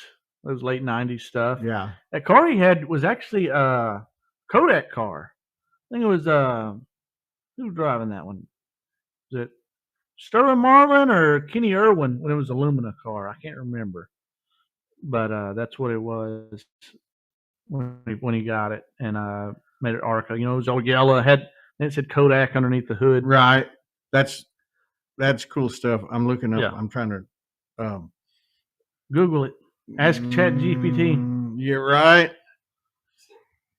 That was late '90s stuff. Yeah, that car he had was actually a Kodak car. I think it was who was driving that one? Was it Sterling Marlin or Kenny Irwin when it was a Lumina car? I can't remember. But that's what it was when he got it and made it ARCA. You know, it was all yellow. It said Kodak underneath the hood. Right. That's cool stuff. I'm looking up. Yeah. I'm trying to Google it. Ask ChatGPT. You're right.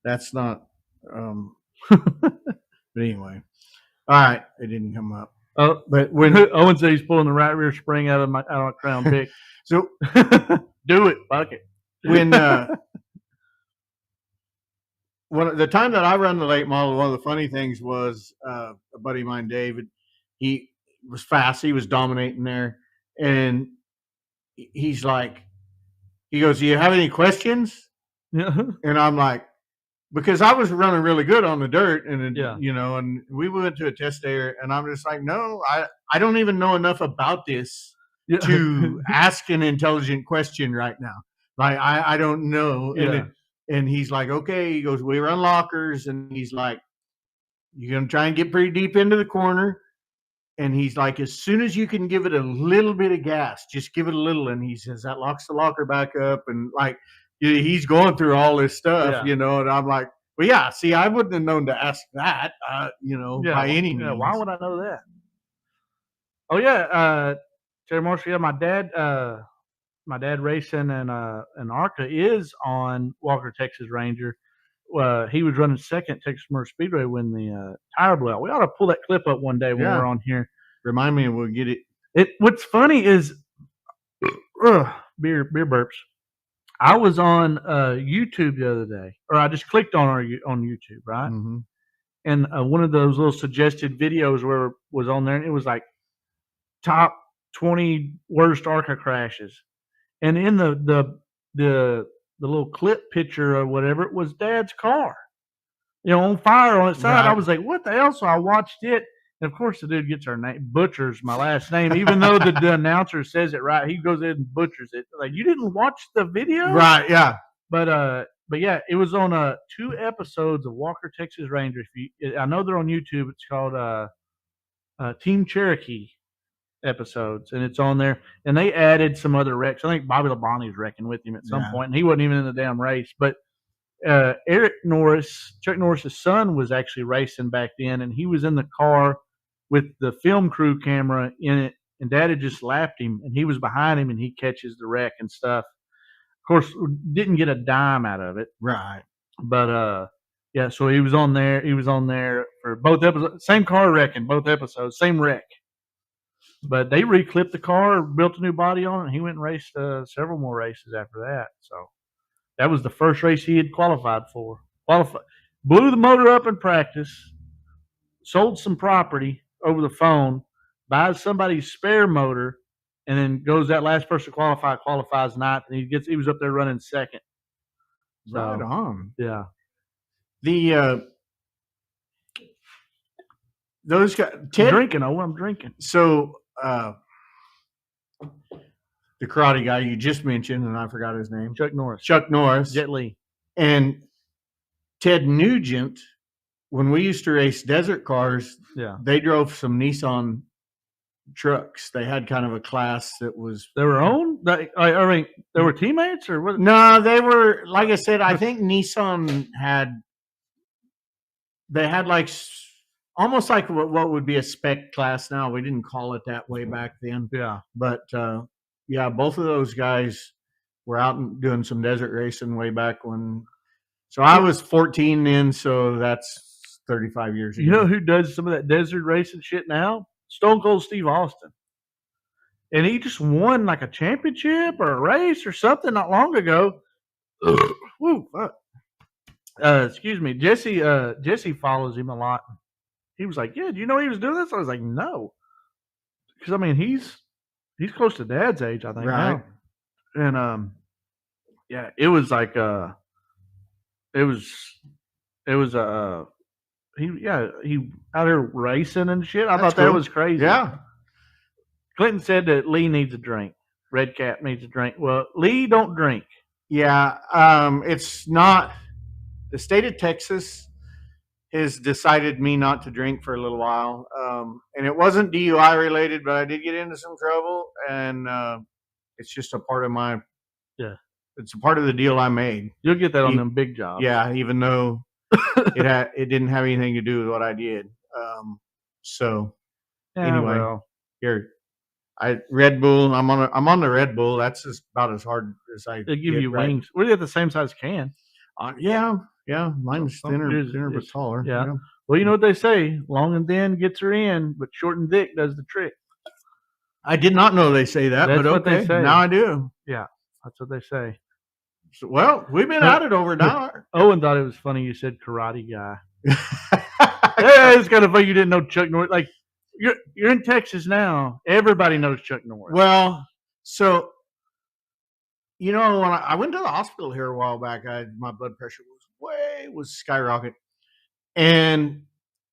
That's not. But anyway. All right, it didn't come up. Oh, but when Owen said he's pulling the right rear spring out of Crown Vic, so do it, fuck it. When the time that I run the late model, one of the funny things was a buddy of mine, David. He was fast. He was dominating there, and he's like, he goes, "Do you have any questions?" Yeah, and I'm like, because I was running really good on the dirt, and you know, and we went to a test day, and I'm just like, no, I don't even know enough about this to ask an intelligent question right now. Like I don't know. Yeah. And he's like, okay. He goes, we run lockers, and he's like, you're gonna try and get pretty deep into the corner. And he's like, as soon as you can give it a little bit of gas, just give it a little. And he says that locks the locker back up, and like. He's going through all this stuff, you know, and I'm like, well, yeah, see, I wouldn't have known to ask that, you know, by any means. Why would I know that? Oh, yeah. Terry Marshall, yeah, my dad racing and ARCA is on Walker, Texas Ranger. He was running second at Texas Motor Speedway when the tire blew out. We ought to pull that clip up one day when we're on here. Remind me and we'll get it. What's funny is beer burps. I was on YouTube the other day, or I just clicked on YouTube, right? Mm-hmm. And one of those little suggested videos was on there, and it was like top 20 worst ARCA crashes. And in the little clip picture or whatever, it was Dad's car, on fire on its side. Right. I was like, what the hell? So I watched it. And of course, the dude gets our name, butchers my last name, even though the announcer says it right. He goes in and butchers it. Like, you didn't watch the video, Right? Yeah. But yeah, it was on 2 episodes of Walker Texas Ranger. I know they're on YouTube. It's called Team Cherokee episodes, and it's on there. And they added some other wrecks. I think Bobby Labonte's wrecking with him at some point, and he wasn't even in the damn race. But Eric Norris, Chuck Norris's son, was actually racing back then, and he was in the car with the film crew camera in it, and Dad had just lapped him, and he was behind him, and he catches the wreck and stuff. Of course, didn't get a dime out of it. Right. But yeah, so he was on there. He was on there for both episodes. Same car wreck in both episodes. Same wreck. But they reclipped the car, built a new body on it, and he went and raced several more races after that. So that was the first race he had qualified for. Blew the motor up in practice, sold some property over the phone, buys somebody's spare motor, and then goes that last person to qualifies ninth, and he was up there running second. So, right on. Yeah. Those guys, Ted, I'm drinking. So the karate guy you just mentioned, and I forgot his name. Chuck Norris. Jet Li. And Ted Nugent, when we used to race desert cars, they drove some Nissan trucks. They had kind of a class that was their own. They were teammates, or what? No, they were, like I said, I think Nissan had like almost like what would be a spec class now. We didn't call it that way back then. Yeah. But yeah, both of those guys were out and doing some desert racing way back when. So I was 14 then, so that's 35 years ago. You know who does some of that desert racing shit now? Stone Cold Steve Austin. And he just won like a championship or a race or something not long ago. Woo, fuck. Excuse me. Jesse follows him a lot. He was like, yeah, do you know he was doing this? I was like, no. Because, I mean, he's close to Dad's age, I think. Right. Now. And, yeah, it was like, he out there racing and shit. I thought that was crazy. Yeah. Clinton said that Lee needs a drink. Red Cap needs a drink. Well, Lee don't drink. Yeah. It's not the state of Texas has decided me not to drink for a little while. And it wasn't DUI related, but I did get into some trouble, and it's just a part of my it's a part of the deal I made. You'll get that on them big jobs. Yeah, even though it didn't have anything to do with what I did. So anyway, here Red Bull. I'm on the Red Bull. That's just about as hard as I. They give you wings. We're at the same size can. Yeah. Mine's thinner but taller. Yeah. Well, you know what they say: long and thin gets her in, but short and thick does the trick. I did not know they say that, but okay, they say. Now I do. Yeah, that's what they say. So, well, we've been at it over an hour. Owen thought it was funny you said karate guy. Yeah, it's kind of funny you didn't know Chuck Norris. Like, you're in Texas now. Everybody knows Chuck Norris. Well, so when I went to the hospital here a while back, my blood pressure was skyrocket, and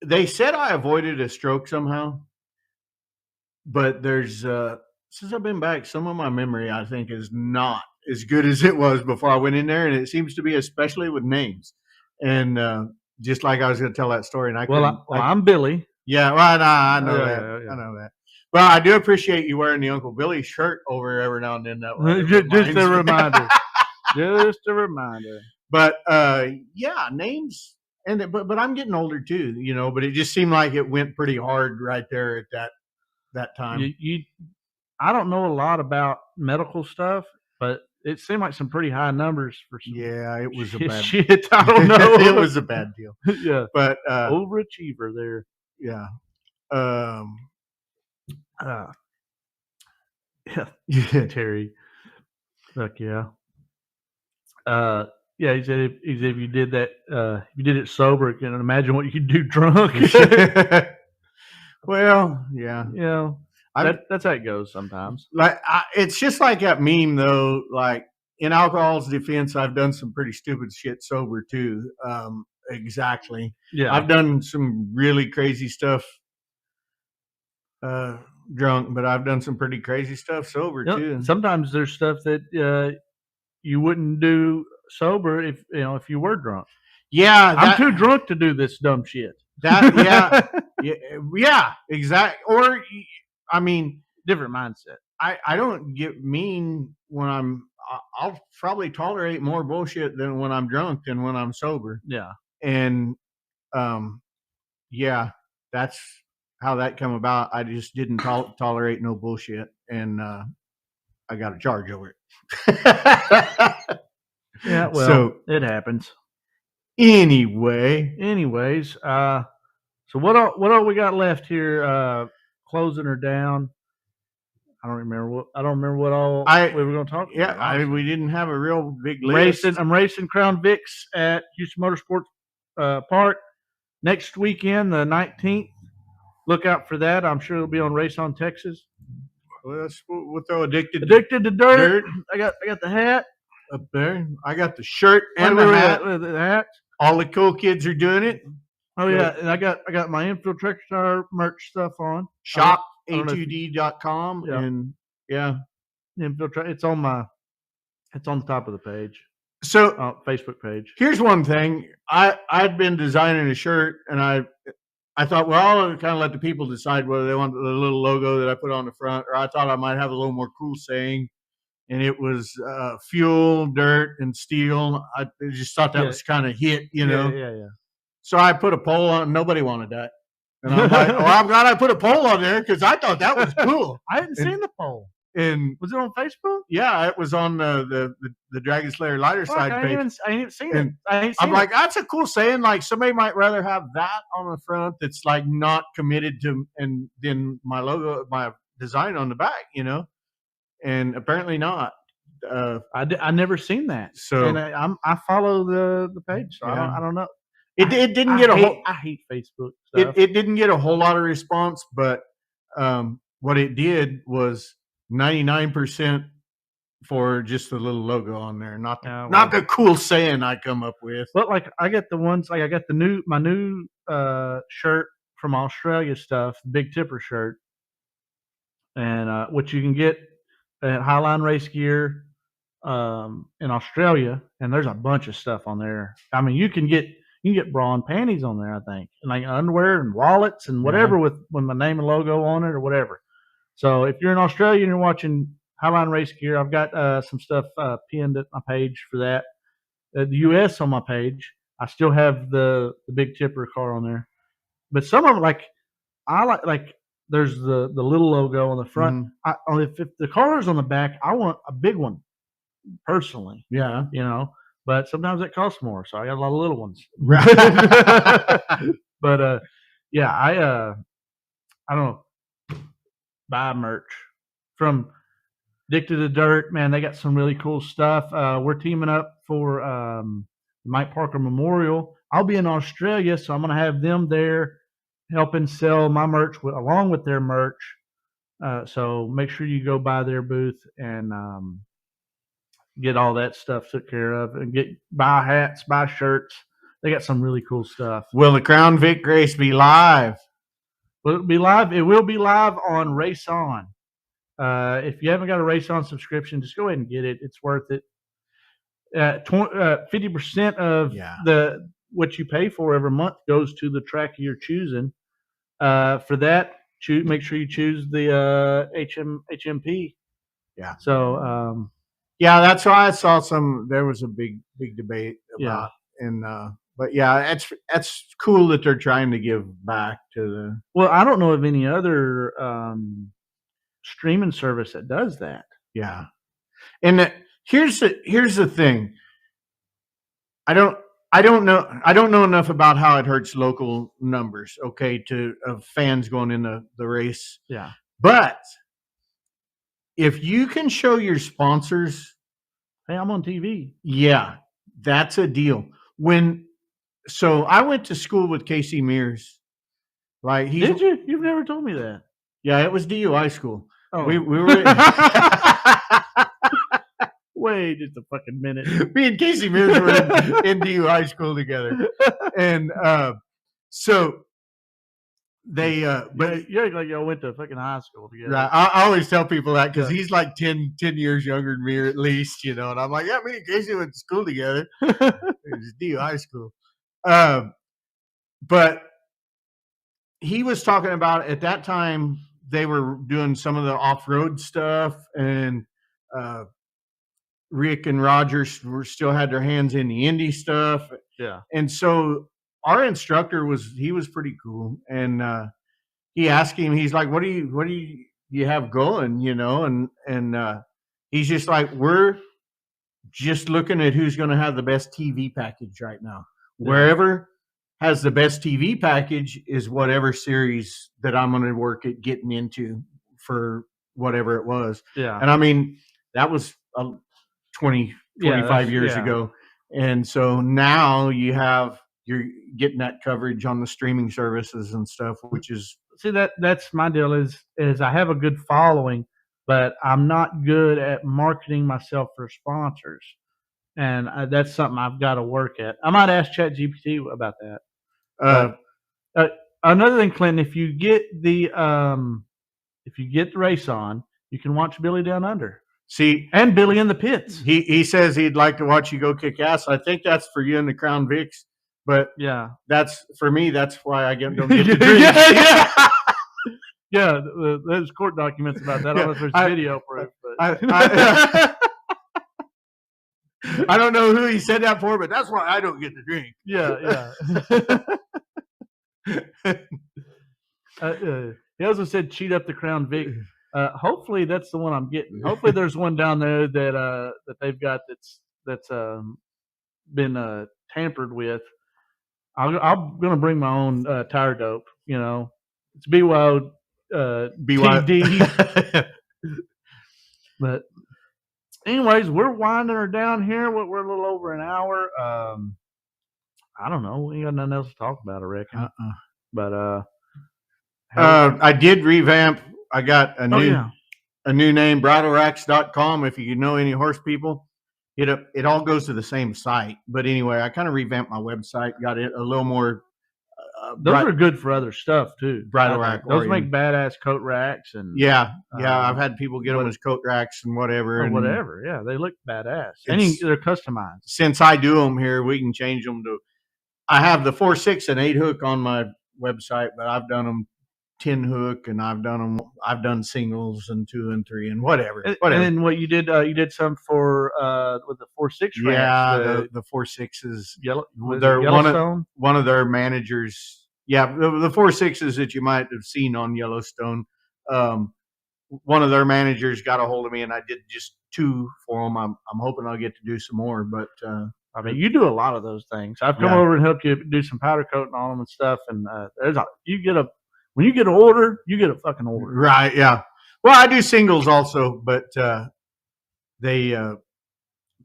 they said I avoided a stroke somehow. But there's since I've been back, some of my memory I think is not as good as it was before I went in there, and it seems to be especially with names. And just like I was going to tell that story, and I'm Billy. Yeah, well, I know that. Yeah. I know that. Well, I do appreciate you wearing the Uncle Billy shirt over every now and then. Just a reminder. Just a reminder. But yeah, names, but I'm getting older too, But it just seemed like it went pretty hard right there at that time. I don't know a lot about medical stuff, but it seemed like some pretty high numbers for some. Yeah, it was a bad shit. I don't know. It was a bad deal. Yeah, but overachiever there. Yeah. Yeah. Terry. Fuck yeah. Yeah, he said if you did that, if you did it sober, you can imagine what you could do drunk. Well, yeah. That's how it goes sometimes. Like it's just like that meme though. Like in alcohol's defense, I've done some pretty stupid shit sober too. Exactly. Yeah. I've done some really crazy stuff drunk, but I've done some pretty crazy stuff sober too. Sometimes there's stuff that you wouldn't do sober if you were drunk. Yeah, I'm too drunk to do this dumb shit. Yeah, exactly. Or, I mean, different mindset. I don't get mean when I'll probably tolerate more bullshit than when I'm drunk than when I'm sober. Yeah. And, yeah, that's how that come about. I just didn't tolerate no bullshit, and I got a charge over it. Yeah, well, so, it happens. Anyways, so what all we got left here? Closing her down. I don't remember what all we were going to talk about. Yeah, we didn't have a real big list. I'm racing Crown Vics at Houston Motorsports Park next weekend, the 19th. Look out for that. I'm sure it'll be on Race on Texas. We'll throw addicted to dirt. I got the hat up there. I got the shirt and the hat. The hat. All the cool kids are doing it. Oh yeah, and I got my Infield Trackside merch stuff on. Shop a2d.com and Infield it's on the top of the page. So Facebook page. Here's one thing. I'd been designing a shirt, and I thought, well, I'll kind of let the people decide whether they want the little logo that I put on the front, or I thought I might have a little more cool saying. And it was fuel, dirt, and steel. I just thought that was kind of hit, Yeah. So I put a poll on. Nobody wanted that. And I'm like, I'm glad I put a poll on there because I thought that was cool. I hadn't seen the poll. And was it on Facebook? Yeah, it was on the Dragon Slayer Lighter Side page. I ain't seen it. I'm like, that's a cool saying. Like, somebody might rather have that on the front that's like not committed to, and then my logo, my design on the back, And apparently not. I never seen that. So and I follow the page. So I don't know. It didn't get I hate Facebook stuff. It didn't get a whole lot of response, but what it did was 99% for just the little logo on there, not the cool saying I come up with. But like I got the ones like I got my new shirt from Australia stuff, Big Tipper shirt, and which you can get at Highline Race Gear in Australia, and there's a bunch of stuff on there. I mean, you can get bra and panties on there, I think, and like underwear and wallets and whatever with my name and logo on it or whatever. So if you're in Australia and you're watching Highline Race Gear, I've got some stuff pinned at my page for that. The U.S. on my page, I still have the Big Tipper car on there, but some of them I like. There's the little logo on the front. Mm-hmm. If the car is on the back, I want a big one, personally. Yeah, But sometimes it costs more, so I got a lot of little ones. Right. But I don't know. Buy merch from Addicted to Dirt. Man, they got some really cool stuff. We're teaming up for Mike Parker Memorial. I'll be in Australia, so I'm going to have them there helping sell my merch along with their merch. So make sure you go by their booth and get all that stuff took care of, and buy hats, buy shirts. They got some really cool stuff. Will the Crown Vic race be live? Will it be live? It will be live on Race On. If you haven't got a Race On subscription, just go ahead and get it. It's worth it. 50% of what you pay for every month goes to the track you're choosing. For that, make sure you choose the HMP. Yeah. So. Yeah, that's why I saw there was a big debate about, but yeah, that's cool that they're trying to give back to the. Well, I don't know of any other streaming service that does that. Yeah, and here's the thing. I don't know enough about how it hurts local numbers. Okay, of fans going into the race. Yeah, but if you can show your sponsors, hey, I'm on TV. Yeah, that's a deal. So I went to school with Casey Mears. Like, did you? You've never told me that. Yeah, it was DUI school. Oh. We were. Wait just a fucking minute. Me and Casey Mears were in DUI school together, and so they. But you act like y'all went to fucking high school together. Right, I always tell people that because he's like 10 years younger than me, or at least, and I'm like, yeah, me and Casey went to school together. It's DUI school, but he was talking about at that time they were doing some of the off-road stuff, and Rick and Rogers still had their hands in the Indy stuff. Yeah. And so our instructor was pretty cool. And he asked him, he's like, what do you have going, and he's just like, we're just looking at who's going to have the best TV package right now. Yeah. Wherever has the best TV package is whatever series that I'm going to work at getting into for whatever it was. Yeah. And I mean, that was 25 years ago. And so now you're getting that coverage on the streaming services and stuff, which is. See, that's my deal is I have a good following, but I'm not good at marketing myself for sponsors. And that's something I've got to work at. I might ask ChatGPT about that. Another thing, Clinton, if you get the race on, you can watch Billy Down Under. See, and Billy in the pits. He says he'd like to watch you go kick ass. I think that's for you and the Crown Vics, but yeah, that's for me. That's why I don't get to drink. Yeah, there's court documents about that. I don't know if there's video proof, but I don't know who he said that for, but that's why I don't get to drink. Yeah. He also said cheat up the Crown Vic. Hopefully that's the one I'm getting. Hopefully there's one down there that they've got that's been tampered with. I'm gonna bring my own tire dope. It's BYO TD. But anyways, we're winding her down here. We're a little over an hour. I don't know. We ain't got nothing else to talk about, I reckon. But I did revamp. I got a new name, bridleracks.com. If you know any horse people, it all goes to the same site. But anyway, I kind of revamped my website, got it a little more. Those are good for other stuff too. Bridle rack. Those make badass coat racks and I've had people get them as coat racks and whatever. Yeah, they look badass. And they're customized. Since I do them here, we can change them to. I have the 4, 6, and 8 hook on my website, but I've done them 10 hook, and I've done singles and 2 and 3 and whatever. And then what you did some for with the 4, 6 racks. Yeah, the 4, 6s. They're one of their managers. Yeah, the 4, 6s that you might have seen on Yellowstone. One of their managers got a hold of me, and I did just 2 for them. I'm hoping I'll get to do some more, but. I mean, you do a lot of those things. I've come over and helped you do some powder coating on them and stuff. And when you get an order, you get a fucking order. Right, yeah. Well, I do singles also, but they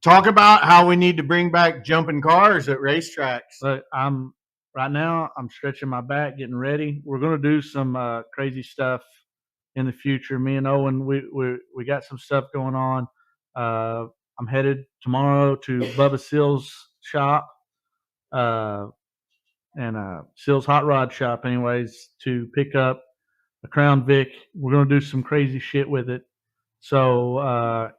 talk about how we need to bring back jumping cars at racetracks. But right now, I'm stretching my back, getting ready. We're going to do some crazy stuff in the future. Me and Owen, we got some stuff going on. I'm headed tomorrow to Bubba Seals' shop, and Seals Hot Rod shop, anyways, to pick up a Crown Vic. We're going to do some crazy shit with it. So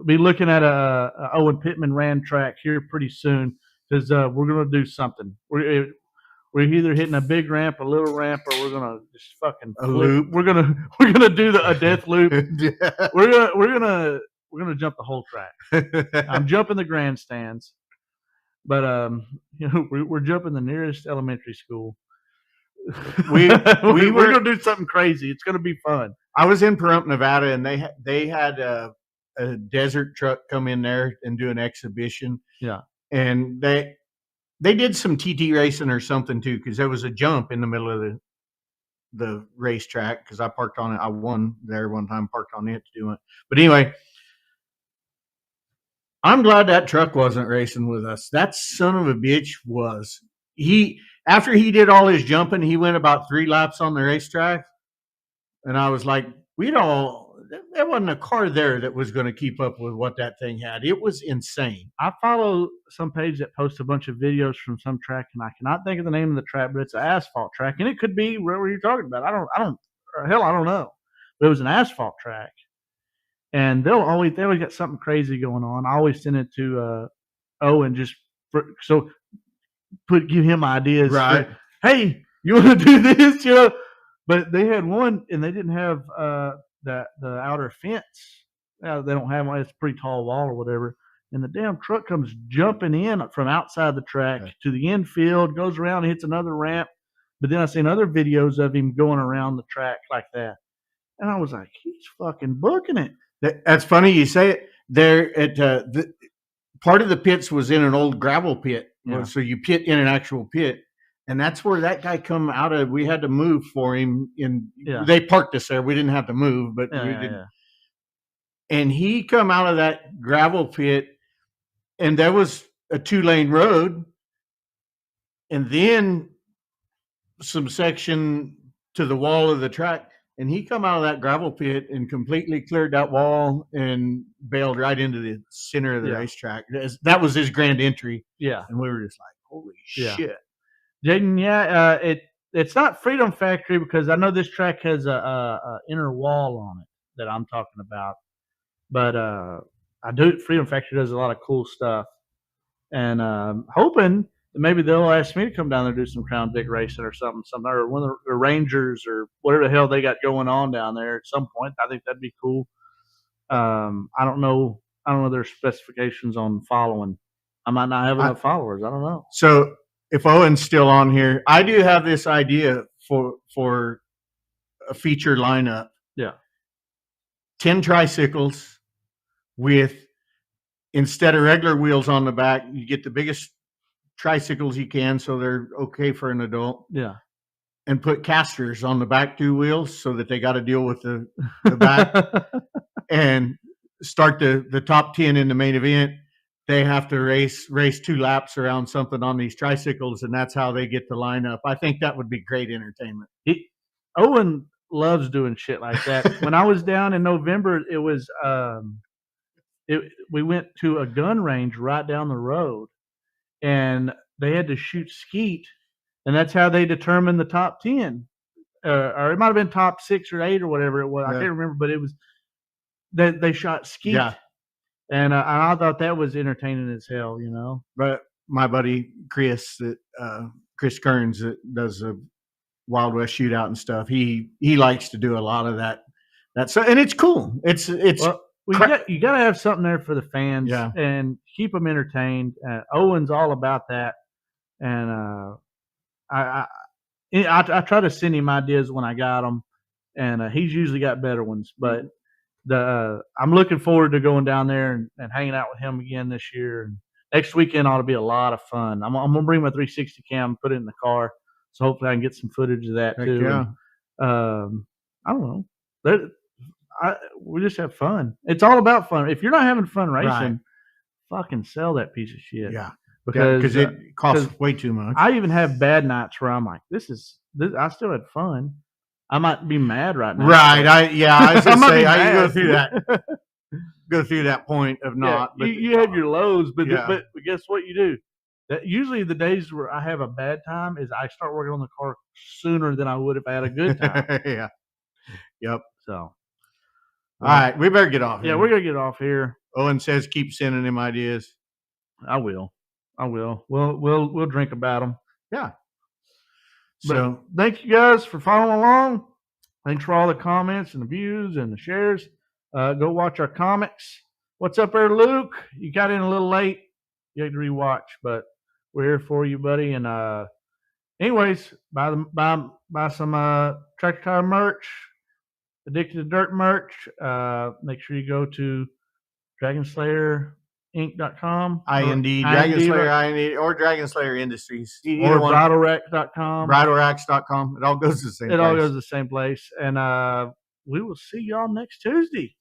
be looking at a Owen Pittman Ram track here pretty soon because we're going to do something. We're either hitting a big ramp, a little ramp, or we're going to just fucking a loop. We're gonna do a death loop. We're gonna jump the whole track. I'm jumping the grandstands, but we're jumping the nearest elementary school. We're gonna do something crazy. It's gonna be fun. I was in Pahrump, Nevada, and they had a desert truck come in there and do an exhibition. Yeah, and they did some TT racing or something too, because there was a jump in the middle of the racetrack. Because I parked on it. I won there one time, parked on it to do it. But anyway. I'm glad that truck wasn't racing with us. That son of a bitch was. After he did all his jumping, he went about 3 laps on the racetrack. And I was like, there wasn't a car there that was going to keep up with what that thing had. It was insane. I follow some page that posts a bunch of videos from some track, and I cannot think of the name of the track, but it's an asphalt track, and it could be wherever you're talking about. I don't know. But it was an asphalt track, and they always got something crazy going on. I always send it to Owen give him ideas. Right. Hey, you want to do this? You know, but they had one, and they didn't have the outer fence. They don't have one. It's a pretty tall wall or whatever. And the damn truck comes jumping in from outside the track to the infield, goes around and hits another ramp. But then I seen other videos of him going around the track like that. And I was like, he's fucking booking it. That's funny you say it. There at part of the pits was in an old gravel pit. Yeah. So you pit in an actual pit. And that's where that guy come out of. We had to move for him. They parked us there. We didn't have to move, but we did. Yeah. And he come out of that gravel pit, and there was a 2-lane road, and then some section to the wall of the track. And he come out of that gravel pit and completely cleared that wall and bailed right into the center of the racetrack. That was his grand entry. Yeah. And we were just like, holy shit. Jaden, it's not Freedom Factory, because I know this track has a inner wall on it that I'm talking about. But Freedom Factory does a lot of cool stuff. And hoping that maybe they'll ask me to come down there and do some Crown Vic racing or something, or one of the Rangers or whatever the hell they got going on down there at some point. I think that'd be cool. I don't know their specifications on following. I might not have enough followers. I don't know. So if Owen's still on here, I do have this idea for a feature lineup. Yeah. 10 tricycles with, instead of regular wheels on the back, you get the biggest tricycles you can so they're okay for an adult. Yeah. And put casters on the back 2 wheels so that they got to deal with the back. And start the top 10 in the main event. They have to race 2 laps around something on these tricycles, and that's how they get the lineup. I think that would be great entertainment. Owen loves doing shit like that. When I was down in November, it was we went to a gun range right down the road, and they had to shoot skeet, and that's how they determined the top 10, or it might have been top 6 or 8 or whatever it was. I can't remember, but it was that they shot skeet. Yeah. And I thought that was entertaining as hell, you know. But my buddy Chris Kearns, that does a Wild West shootout and stuff, he likes to do a lot of that. So, and it's cool. It's you got to have something there for the fans, and keep them entertained. Owen's all about that, and I try to send him ideas when I got them, and he's usually got better ones, but. I'm looking forward to going down there and hanging out with him again this year. And next weekend ought to be a lot of fun. I'm gonna bring my 360 cam, put it in the car, so hopefully I can get some footage of that too. Yeah. And, I don't know. We just have fun. It's all about fun. If you're not having fun racing, fucking sell that piece of shit. Yeah, because it costs way too much. I even have bad nights where I'm like, this. I still had fun. I might be mad right now. Right. I was going to say, I go through that point of not. Yeah, but you have your lows, but guess what you do? That usually the days where I have a bad time is I start working on the car sooner than I would if I had a good time. Yeah. Yep. So. All right. We better get off here. Yeah, we're going to get off here. Owen says keep sending him ideas. I will. We'll drink about them. Yeah. So thank you guys for following along. Thanks for all the comments and the views and the shares. Go watch our comics. What's up there, Luke? You got in a little late. You had to rewatch, but we're here for you, buddy. And anyways, buy some Tractor Tire merch, Addicted to Dirt merch. Make sure you go to DragonSlayerInc.com. Dragon Slayer IND, or Dragon Slayer Industries. Or BridleRack.com. BridleRacks.com. It all goes to the same place. It all goes to the same place. And we will see y'all next Tuesday.